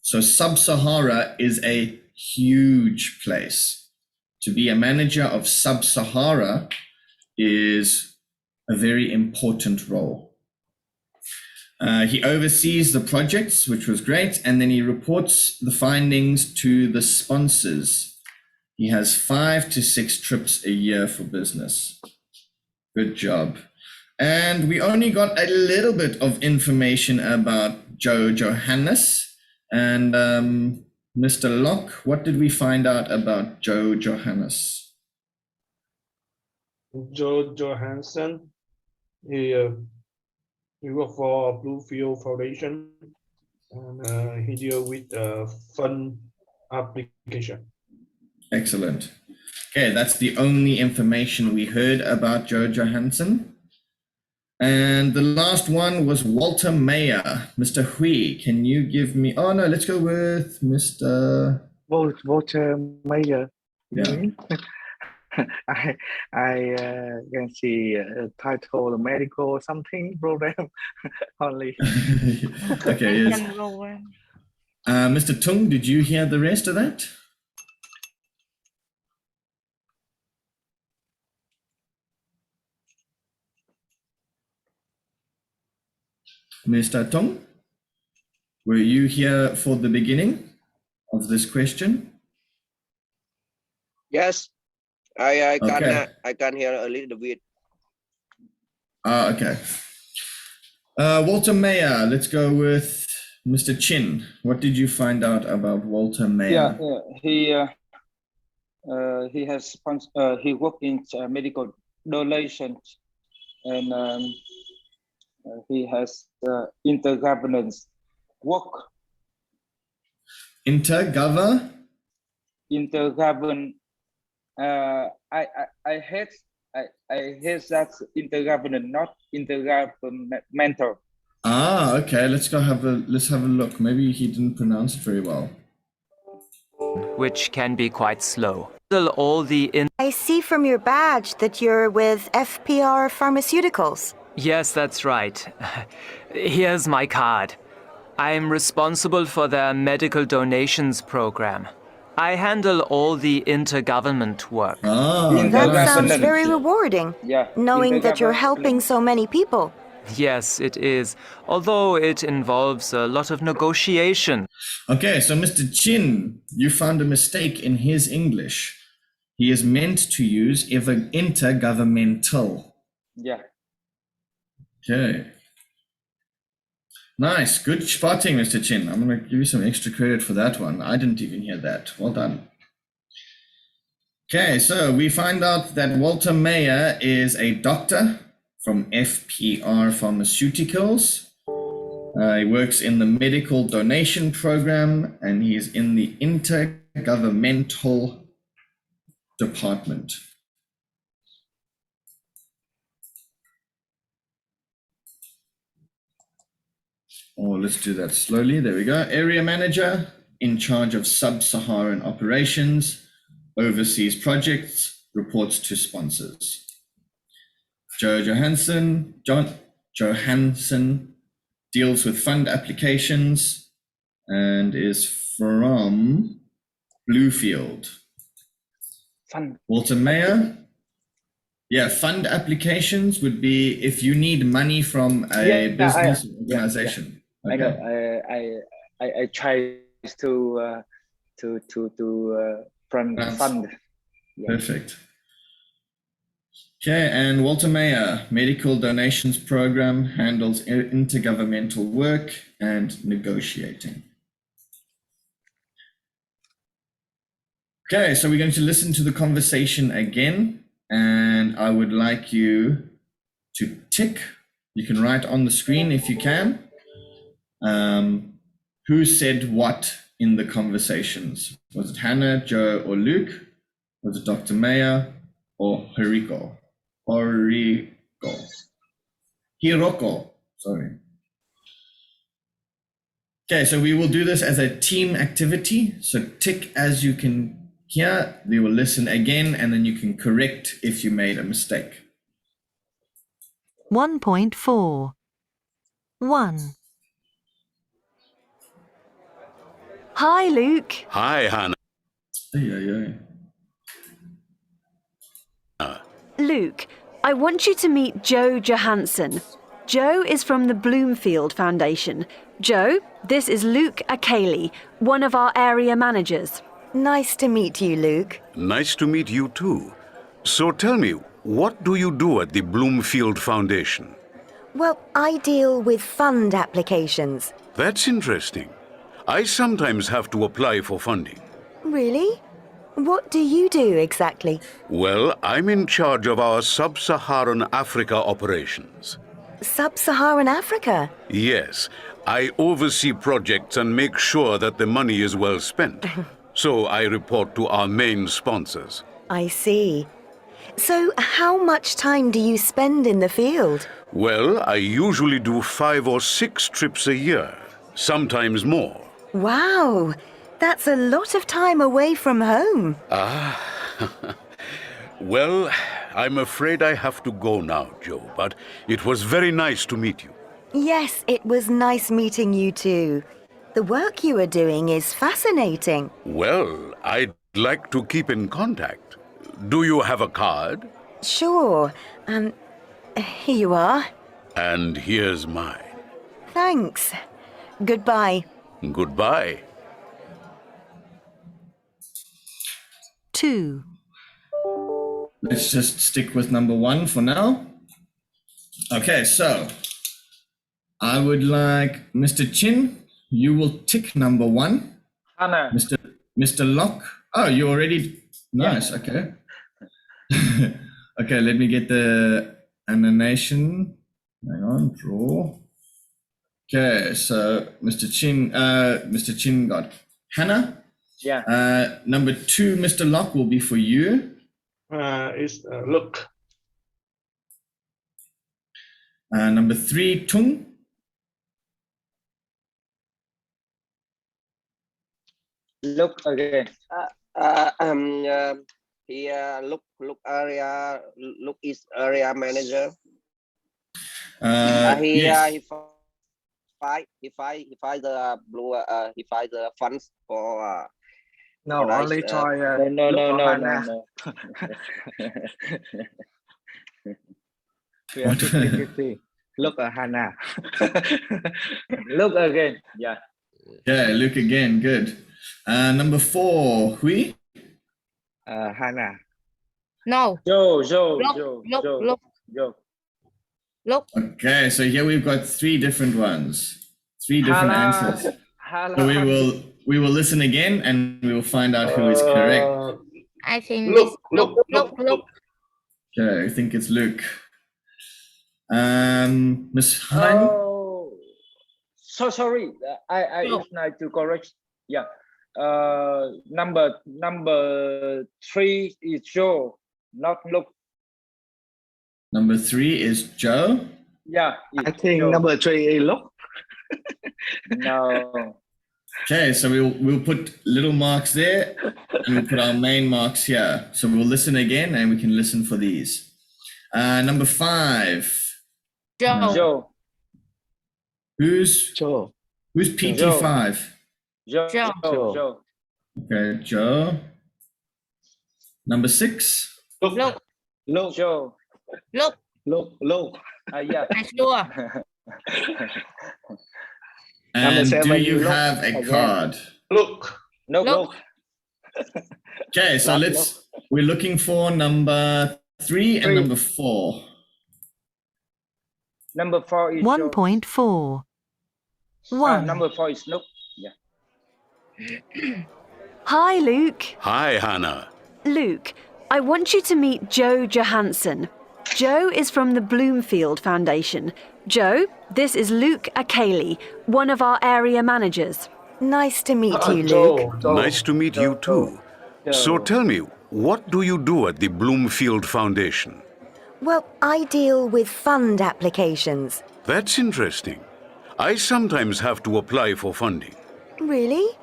So Sub-Sahara is a huge place. To be a manager of Sub-Sahara is a very important role. He oversees the projects, which was great, and then he reports the findings to the sponsors. He has 5 to 6 trips a year for business. Good job. And we only got a little bit of information about Joe Johannes. And Mr. Locke, what did we find out about Joe Johannes? Joe Johansson, he worked for Bluefield Foundation, and he deal with fund application. Excellent. Okay, that's the only information we heard about Joe Johansson. And the last one was Walter Meyer. Mr. Hui, can you give me... Oh, no, let's go with Mr... Walter Meyer. Yeah. I can see title medical something program only. Okay, yes. Mr. Tung, did you hear the rest of that? Mr. Tung, were you here for the beginning of this question? Yes, I can hear a little bit. Okay. Walter Mayer, let's go with Mr. Chin. What did you find out about Walter Mayer? He has he worked in medical donations, and he has intergovernance work. Intergovern. I hate that intergovernment, not intergovernmental. Okay. Let's have a look. Maybe he didn't pronounce it very well. Which can be quite slow. I see from your badge that you're with FPR Pharmaceuticals. Yes, that's right. Here's my card. I'm responsible for their medical donations program. I handle all the intergovernment work. That sounds very rewarding, knowing that you're helping so many people. Yes, it is, although it involves a lot of negotiation. Okay, so Mr. Chin, you found a mistake in his English. He is meant to use intergovernmental. Yeah. Okay. Nice, good spotting, Mr. Chin. I'm going to give you some extra credit for that one. I didn't even hear that. Well done. Okay, so we find out that Walter Mayer is a doctor from FPR Pharmaceuticals. He works in the medical donation program, and he's in the intergovernmental department. Oh, let's do that slowly. There we go. Area manager in charge of sub-Saharan operations, oversees projects, reports to sponsors. Johansson deals with fund applications and is from Bluefield. Fund. Walter Mayer. Yeah, fund applications would be if you need money from a business organization. I know. I try to fund. Yeah. Perfect. Okay, and Walter Mayer, medical donations program, handles intergovernmental work and negotiating. Okay, so we're going to listen to the conversation again, and I would like you to tick. You can write on the screen if you can. Who said what in the conversations? Was it Hannah, Joe, or Luke? Was it Dr. Mayer or Hiroko? Hiroko, sorry. Okay, so we will do this as a team activity. So tick as you can hear. We will listen again, and then you can correct if you made a mistake. 1.4. 1. Hi, Luke. Hi, Hannah. Luke, I want you to meet Joe Johansson. Joe is from the Bloomfield Foundation. Joe, this is Luke Akeli, one of our area managers. Nice to meet you, Luke. Nice to meet you too. So tell me, what do you do at the Bloomfield Foundation? Well, I deal with fund applications. That's interesting. I sometimes have to apply for funding. Really? What do you do exactly? Well, I'm in charge of our Sub-Saharan Africa operations. Sub-Saharan Africa? Yes, I oversee projects and make sure that the money is well spent. So I report to our main sponsors. I see. So how much time do you spend in the field? Well, I usually do 5 or 6 trips a year, sometimes more. Wow, that's a lot of time away from home. Well, I'm afraid I have to go now, Joe, but it was very nice to meet you. Yes, it was nice meeting you too. The work you are doing is fascinating. Well, I'd like to keep in contact. Do you have a card? Sure. Here you are. And here's mine. Thanks. Goodbye. Goodbye. 2. Let's just stick with number 1 for now. Okay, so I would like Mr. Chin, you will tick number 1. Hannah. Mr. Locke. Oh, you already nice. Yeah. Okay. Okay, let me get the animation. Hang on, draw. Okay, so Mr. Chin got Hannah. Yeah. Number 2, Mr. Locke, will be for you. It's Luke. Number 3, Tung. Look again. Here, look is area manager. Yes. He find the blue. He find the funds for. No, for only nice, try. No. We are 50-50. Look at Hannah. Look again. Yeah. Yeah, look again. Good. Number 4, Hui. Hannah. No. Joe. Look. Okay, so here we've got 3 different ones, 3 different answers. So we will listen again and we will find out who is correct. I think Look. Okay, I think it's Luke. Miss Han. Oh, so sorry. I No. just like to correct. Yeah. Number 3 is Joe, not Luke. Number 3 is Joe. Yeah. I think Joe. number 3 is Luke. No. Okay, so we'll put little marks there and we'll put our main marks here. So we'll listen again and we can listen for these. Number 5. Joe. Who's PT5? Joe. Okay, Joe. Number 6. Look. Joe. Look. Yeah. I'm sure. And Number 7, do you Luke have a again. card? Look. Look. Okay, so we're looking for number 3 and number 4. Number 4 is 1.4. 1. Number 4 is Luke. Yeah. Hi, Luke. Hi, Hannah. Luke, I want you to meet Joe Johansson. Joe is from the Bloomfield Foundation. Joe, this is Luke Akeli, one of our area managers. Nice to meet you, Luke. Nice to meet you too. So tell me, what do you do at the Bloomfield Foundation? Well, I deal with fund applications. That's interesting. I sometimes have to apply for funding. Really?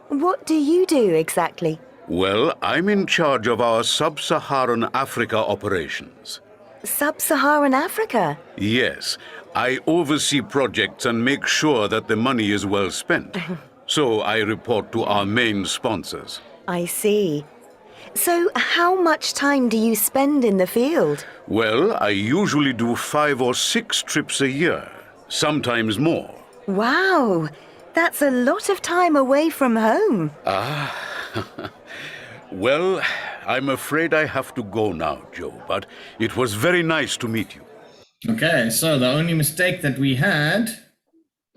What do you do exactly? Well, I'm in charge of our Sub-Saharan Africa operations. Sub-Saharan Africa? Yes, I oversee projects and make sure that the money is well spent. So I report to our main sponsors. I see. So how much time do you spend in the field? Well, I usually do 5 or 6 trips a year, sometimes more. Wow, that's a lot of time away from home. Well, I'm afraid I have to go now, Joe, but it was very nice to meet you. Okay, so the only mistake that we had...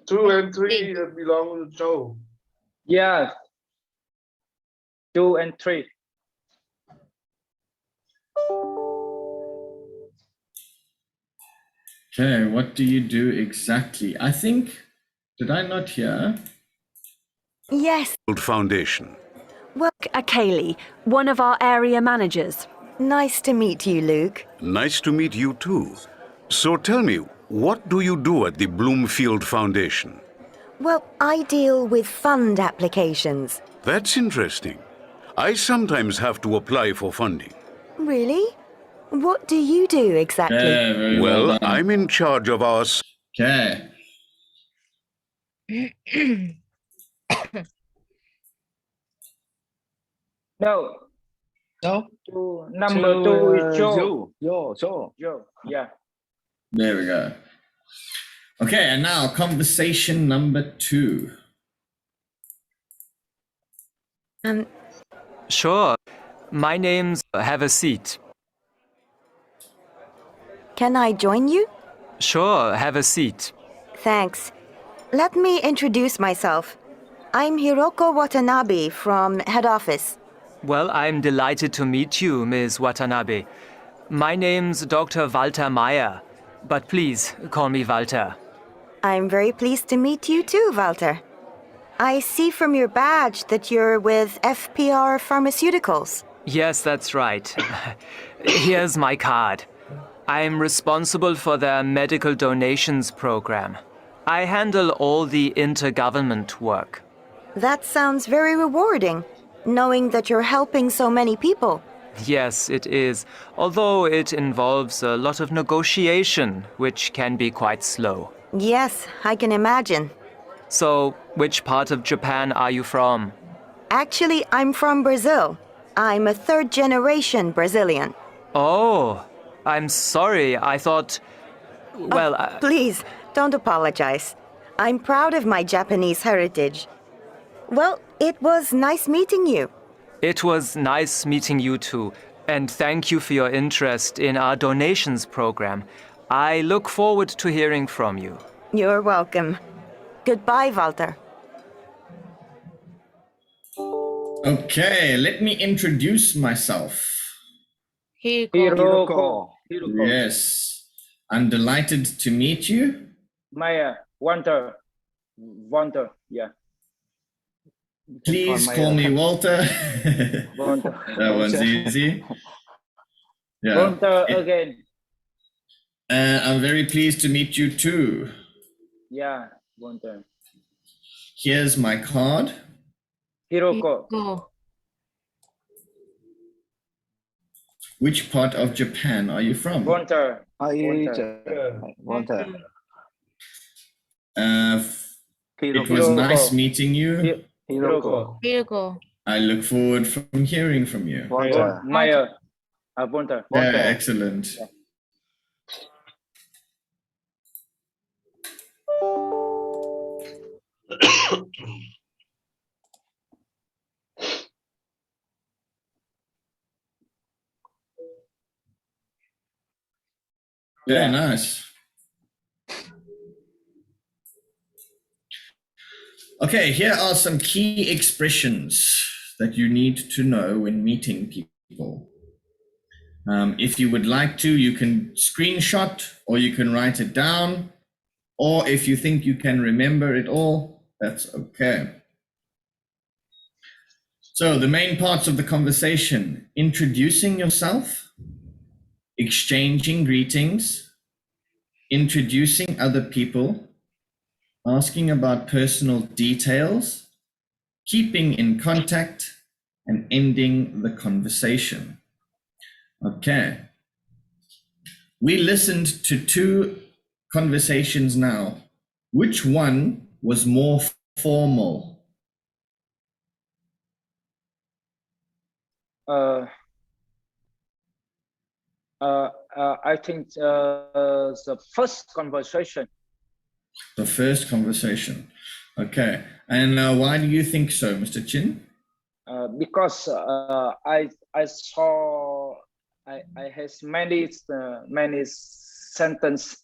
2 and 3 belong to Joe. Yeah. 2 and 3. Okay, what do you do exactly? I think, did I not hear? Yes. Foundation. Well, Akeli, one of our area managers. Nice to meet you, Luke. Nice to meet you too. So tell me, what do you do at the Bloomfield Foundation? Well, I deal with fund applications. That's interesting. I sometimes have to apply for funding. Really? What do you do exactly? Very Well, done. I'm in charge of our... Okay. No. No. Number 2 is Joe. Joe. Yeah. There we go. Okay, and now conversation number 2. Sure. My name's Have a Seat. Can I join you? Sure, have a seat. Thanks. Let me introduce myself. I'm Hiroko Watanabe from head office. Well, I'm delighted to meet you, Ms. Watanabe. My name's Dr. Walter Meyer, but please call me Walter. I'm very pleased to meet you too, Walter. I see from your badge that you're with FPR Pharmaceuticals. Yes, that's right. Here's my card. I'm responsible for their medical donations program. I handle all the intergovernment work. That sounds very rewarding, knowing that you're helping so many people. Yes, it is, although it involves a lot of negotiation, which can be quite slow. Yes, I can imagine. So, which part of Japan are you from? Actually, I'm from Brazil. I'm a third-generation Brazilian. Oh, I'm sorry. I thought... Well, Please, don't apologize. I'm proud of my Japanese heritage. Well, it was nice meeting you. It was nice meeting you too, and thank you for your interest in our donations program. I look forward to hearing from you. You're welcome. Goodbye, Walter. Okay, let me introduce myself. Hiroko. Yes, I'm delighted to meet you. Maya, Walter, yeah. Please call me Walter. Walter. That one's easy. Yeah. Walter again. I'm very pleased to meet you too. Yeah, Walter. Here's my card. Hiroko. Which part of Japan are you from? Walter. Walter. It was nice meeting you. Hiroko. I look forward from hearing from you. Walter. Maya. Walter. Yeah, excellent. Yeah, nice. Okay, here are some key expressions that you need to know when meeting people. If you would like to, you can screenshot or you can write it down, or if you think you can remember it all, that's okay. So the main parts of the conversation: introducing yourself, exchanging greetings, introducing other people, asking about personal details, keeping in contact, and ending the conversation. Okay. We listened to two conversations now. Which one was more formal? I think the first conversation. The first conversation. Okay. And why do you think so, Mr. Chin? Because I saw I has many sentence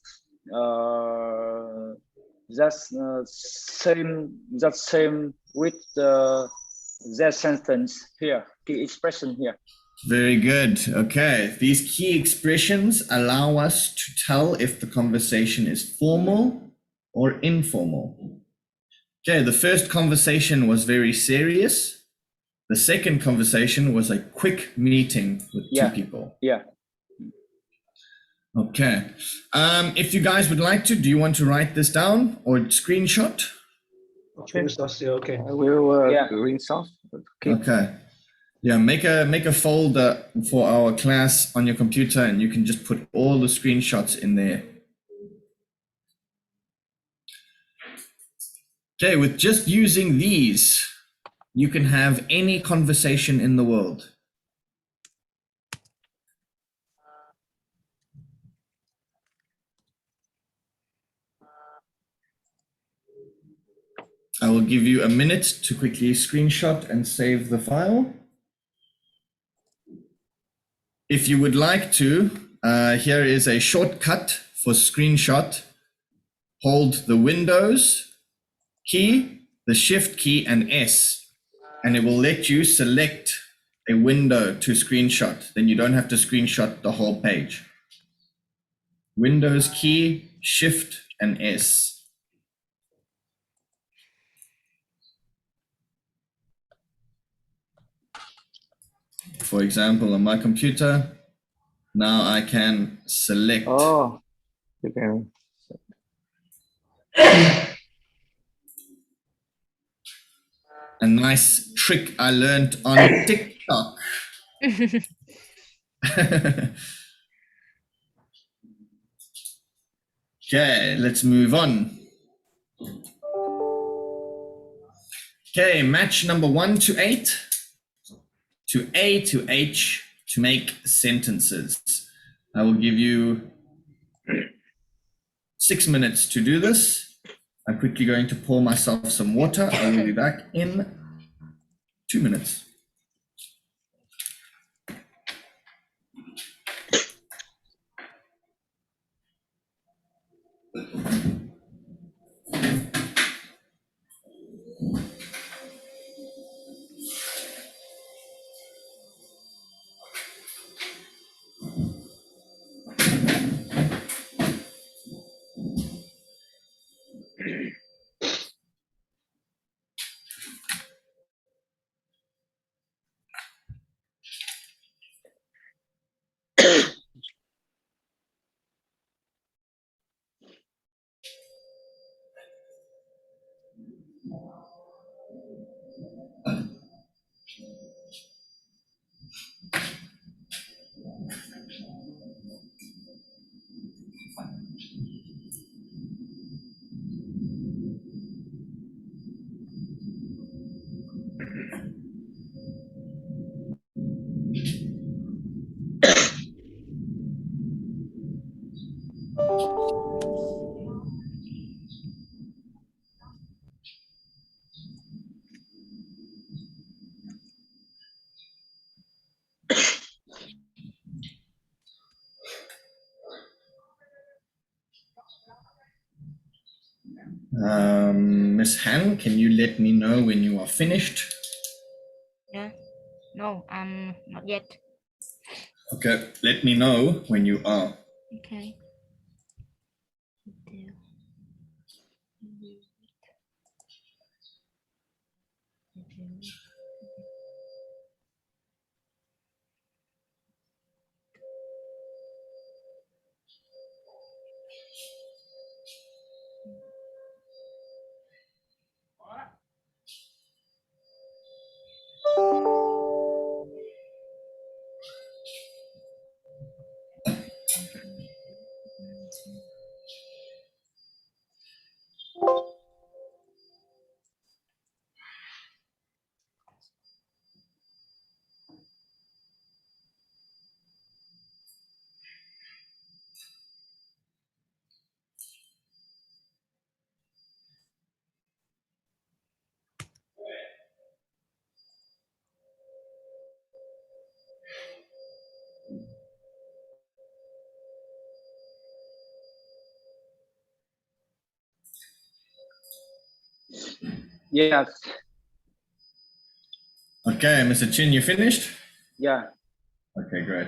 that same with that sentence here, key expression here. Very good. Okay. These key expressions allow us to tell if the conversation is formal or informal. Okay. The first conversation was very serious. The second conversation was a quick meeting with two people. Yeah. Okay. If you guys would like to, do you want to write this down or screenshot? Okay. Okay. We'll screenshot. Okay. Yeah, make a folder for our class on your computer, and you can just put all the screenshots in there. Okay, with just using these, you can have any conversation in the world. I will give you a minute to quickly screenshot and save the file. If you would like to, here is a shortcut for screenshot, hold the Windows key, the Shift key, and S, and it will let you select a window to screenshot. Then you don't have to screenshot the whole page. Windows key, Shift, and S. For example, on my computer, now I can select. Oh, you can. A nice trick I learned on TikTok. Okay, let's move on. Okay, match number 1 to 8, to A to H to make sentences. I will give you 6 minutes to do this. I'm quickly going to pour myself some water. I will be back in 2 minutes. Miss Han, can you let me know when you are finished? Yeah. No, not yet. Okay, let me know when you are. Okay. Yes. Okay, Mr. Chin, you finished? Yeah. Okay, great.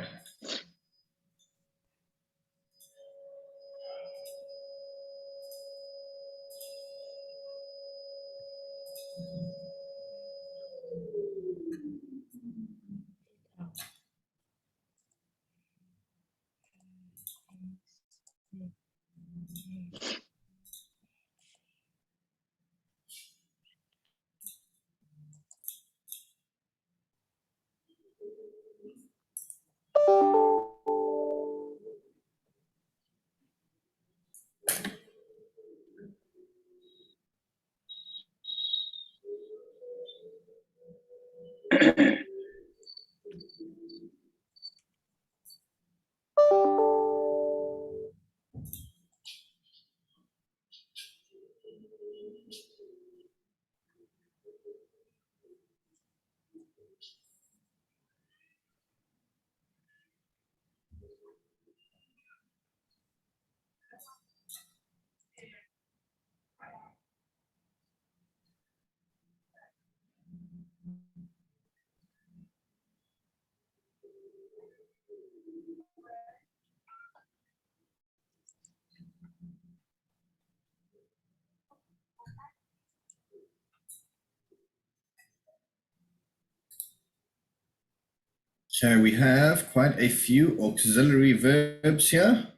Okay, we have quite a few auxiliary verbs here.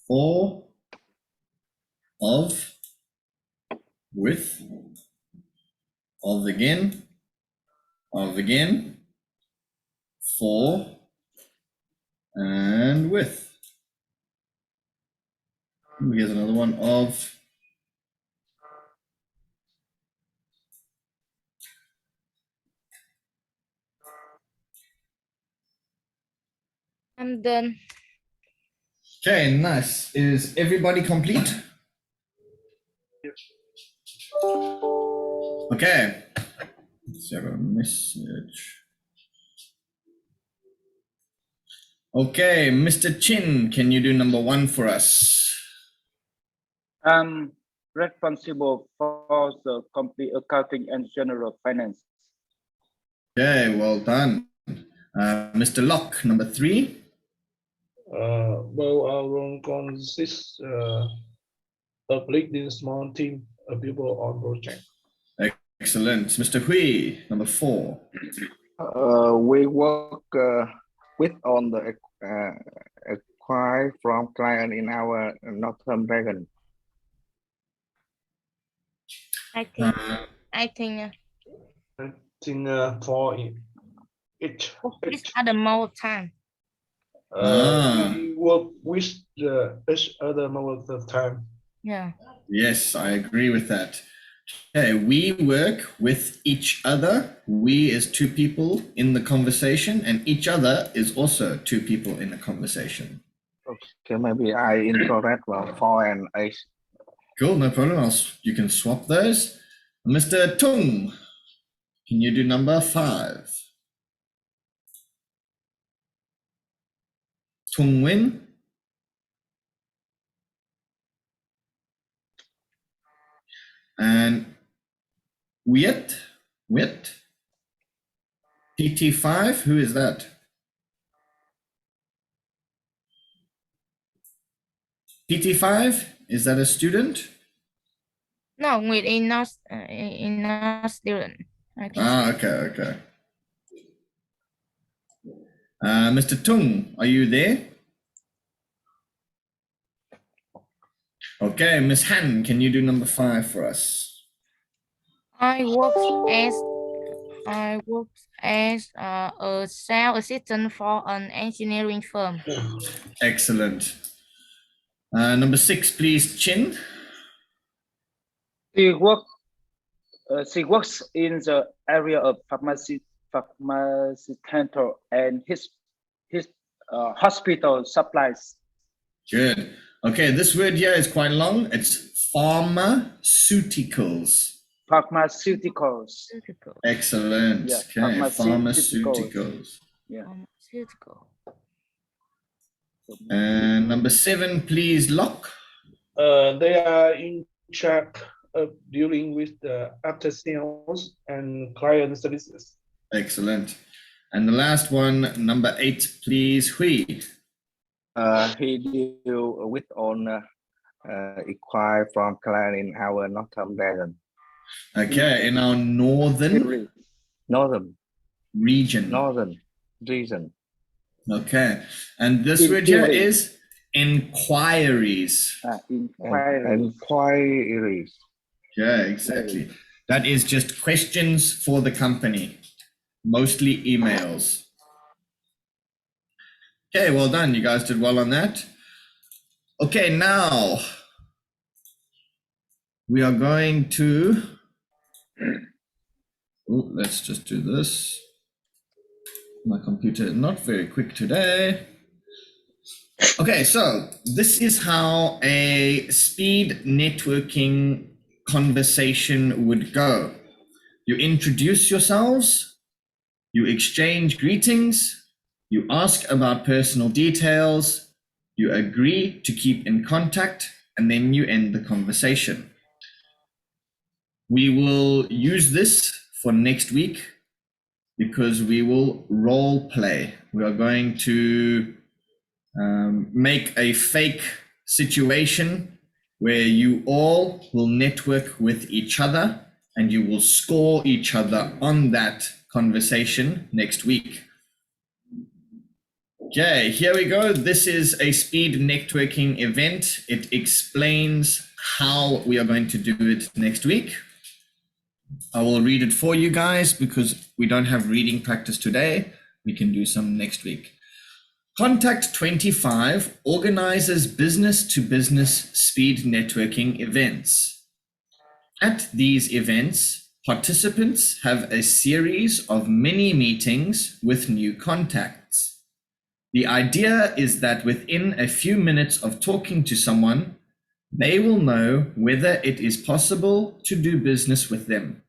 For, of, with, of again, for, and with. Here's another one of. I'm done. Okay, nice. Is everybody complete? Okay. Let's have a message. Okay, Mr. Chin, can you do number 1 for us? I'm responsible for the complete accounting and general finance. Okay, well done. Mr. Locke, number 3. Well, our role consists of leading a small team of people on project. Excellent. Mr. Hui, number 4. We work with on the acquire from client in our Northumberland. I think For each other more time. we work with each other most of the time. Yeah. Yes, I agree with that. Okay, we work with each other. We is 2 people in the conversation, and each other is also 2 people in the conversation. Okay, maybe I incorrect well 4 and 8. Cool, no problem. You can swap those. Mr. Tung, can you do number 5? Tung Win. And Wit. PT5, who is that? PT5, is that a student? No, Nguyệt is not student. Okay. Mr. Tung, are you there? Okay, Miss Han, can you do number 5 for us? I work as a sales assistant for an engineering firm. Excellent. Number 6, please, Chin. She works in the area of pharmaceutical and his hospital supplies. Good. Okay, this word here is quite long. It's pharmaceuticals. Pharmaceuticals. Excellent. Yeah, okay, pharmaceuticals. Yeah. Pharmaceutical. And number 7, please, Locke. They are in charge of dealing with the after sales and client services. Excellent. And the last one, number 8, please, Hui. He deal with on acquire from client in our Northumberland. Okay, in our northern region. Okay, and this word here is inquiries. Inquiries. Yeah, exactly. That is just questions for the company, mostly emails. Okay, well done. You guys did well on that. Okay, now we are going to, let's just do this. My computer is not very quick today. Okay, so this is how a speed networking conversation would go. You introduce yourselves, you exchange greetings, you ask about personal details, you agree to keep in contact, and then you end the conversation. We will use this for next week because we will role play. We are going to make a fake situation where you all will network with each other and you will score each other on that conversation next week. Okay, here we go. This is a speed networking event. It explains how we are going to do it next week. I will read it for you guys because we don't have reading practice today. We can do some next week. Contact 25 organizes business-to-business speed networking events. At these events, participants have a series of mini meetings with new contacts. The idea is that within a few minutes of talking to someone, they will know whether it is possible to do business with them.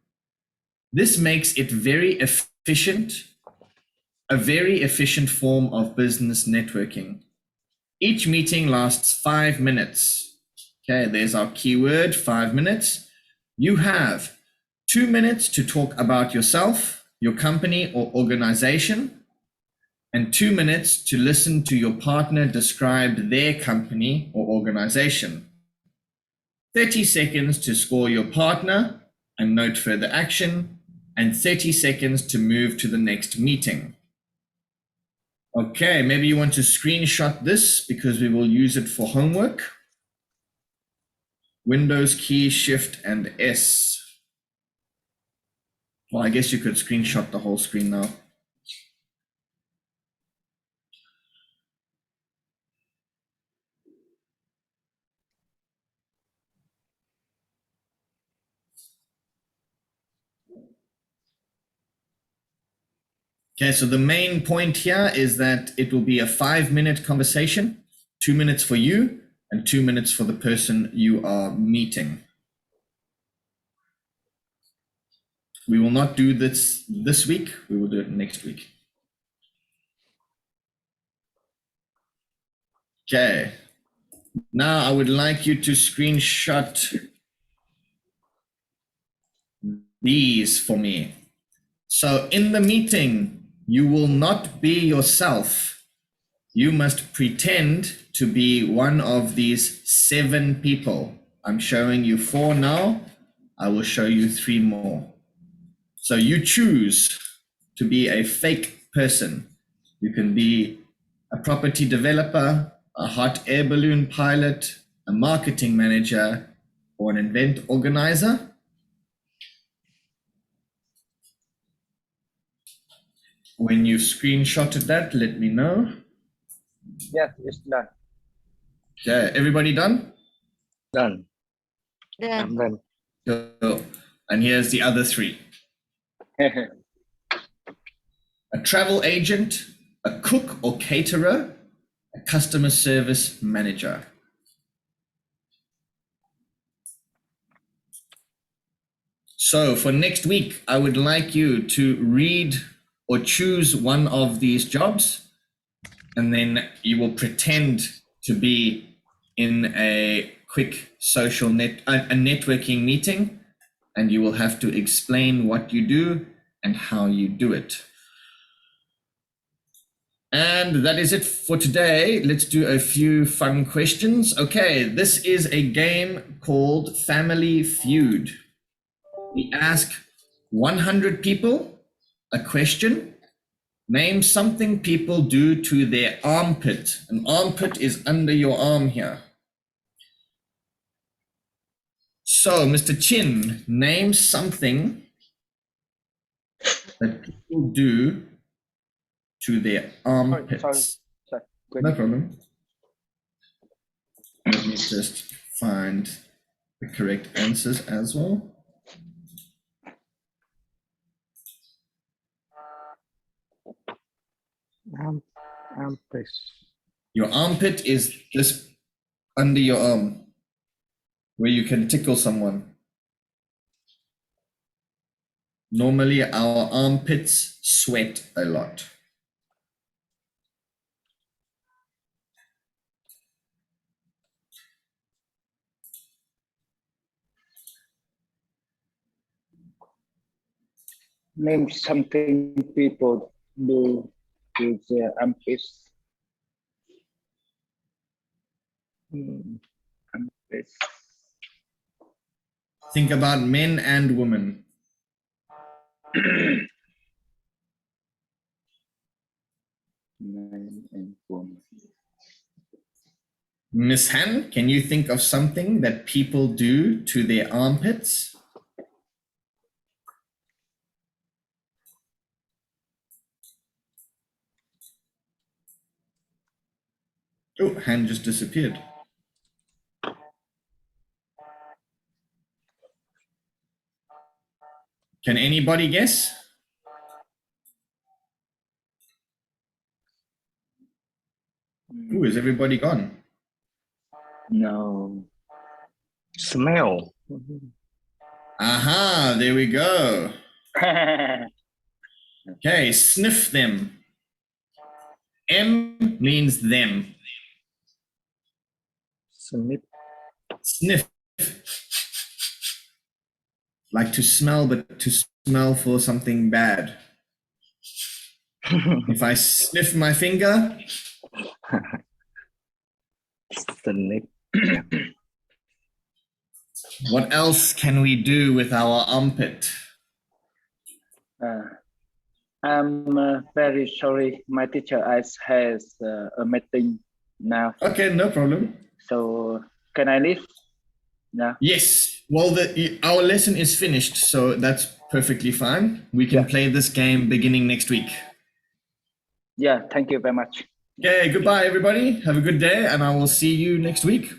This makes it a very efficient form of business networking. Each meeting lasts 5 minutes. Okay, there's our keyword, 5 minutes. You have 2 minutes to talk about yourself, your company or organization, and 2 minutes to listen to your partner describe their company or organization. 30 seconds to score your partner and note further action, and 30 seconds to move to the next meeting. Okay, maybe you want to screenshot this because we will use it for homework. Windows key, Shift and S. Well, I guess you could screenshot the whole screen now. Okay, so the main point here is that it will be a 5-minute conversation, 2 minutes for you and 2 minutes for the person you are meeting. We will not do this week, we will do it next week. Okay, now I would like you to screenshot these for me. So in the meeting, you will not be yourself. You must pretend to be one of these 7 people. I'm showing you 4 now. I will show you 3 more. So you choose to be a fake person. You can be a property developer, a hot air balloon pilot, a marketing manager, or an event organizer. When you've screenshotted that, let me know. Yes, it's done. Okay, everybody done? Done. Yeah. I'm done. Cool. And here's the other 3. A travel agent, a cook or caterer, a customer service manager. So for next week, I would like you to read or choose one of these jobs, and then you will pretend to be in a quick social networking meeting, and you will have to explain what you do and how you do it. And that is it for today. Let's do a few fun questions. Okay, this is a game called Family Feud. We ask 100 people a question. Name something people do to their armpit. An armpit is under your arm here. So, Mr. Chin, name something that people do to their armpits. Sorry. No problem. Let me just find the correct answers as well. Armpit. Your armpit is just under your arm, where you can tickle someone. Normally, our armpits sweat a lot. Name something people do to their armpits. Armpits. Think about men and women. Miss Han, can you think of something that people do to their armpits? Oh, Han just disappeared. Can anybody guess? Ooh, is everybody gone? No. Smell. Aha, there we go. Okay, sniff them. M means them. Sniff. Sniff. Like to smell, but to smell for something bad. If I sniff my finger. Sniff. What else can we do with our armpit? I'm very sorry. My teacher has a meeting now. Okay, no problem. So can I leave? Yeah. Yes. Well, our lesson is finished, so that's perfectly fine. We can play this game beginning next week. Yeah. Thank you very much. Okay. Goodbye, everybody. Have a good day, and I will see you next week.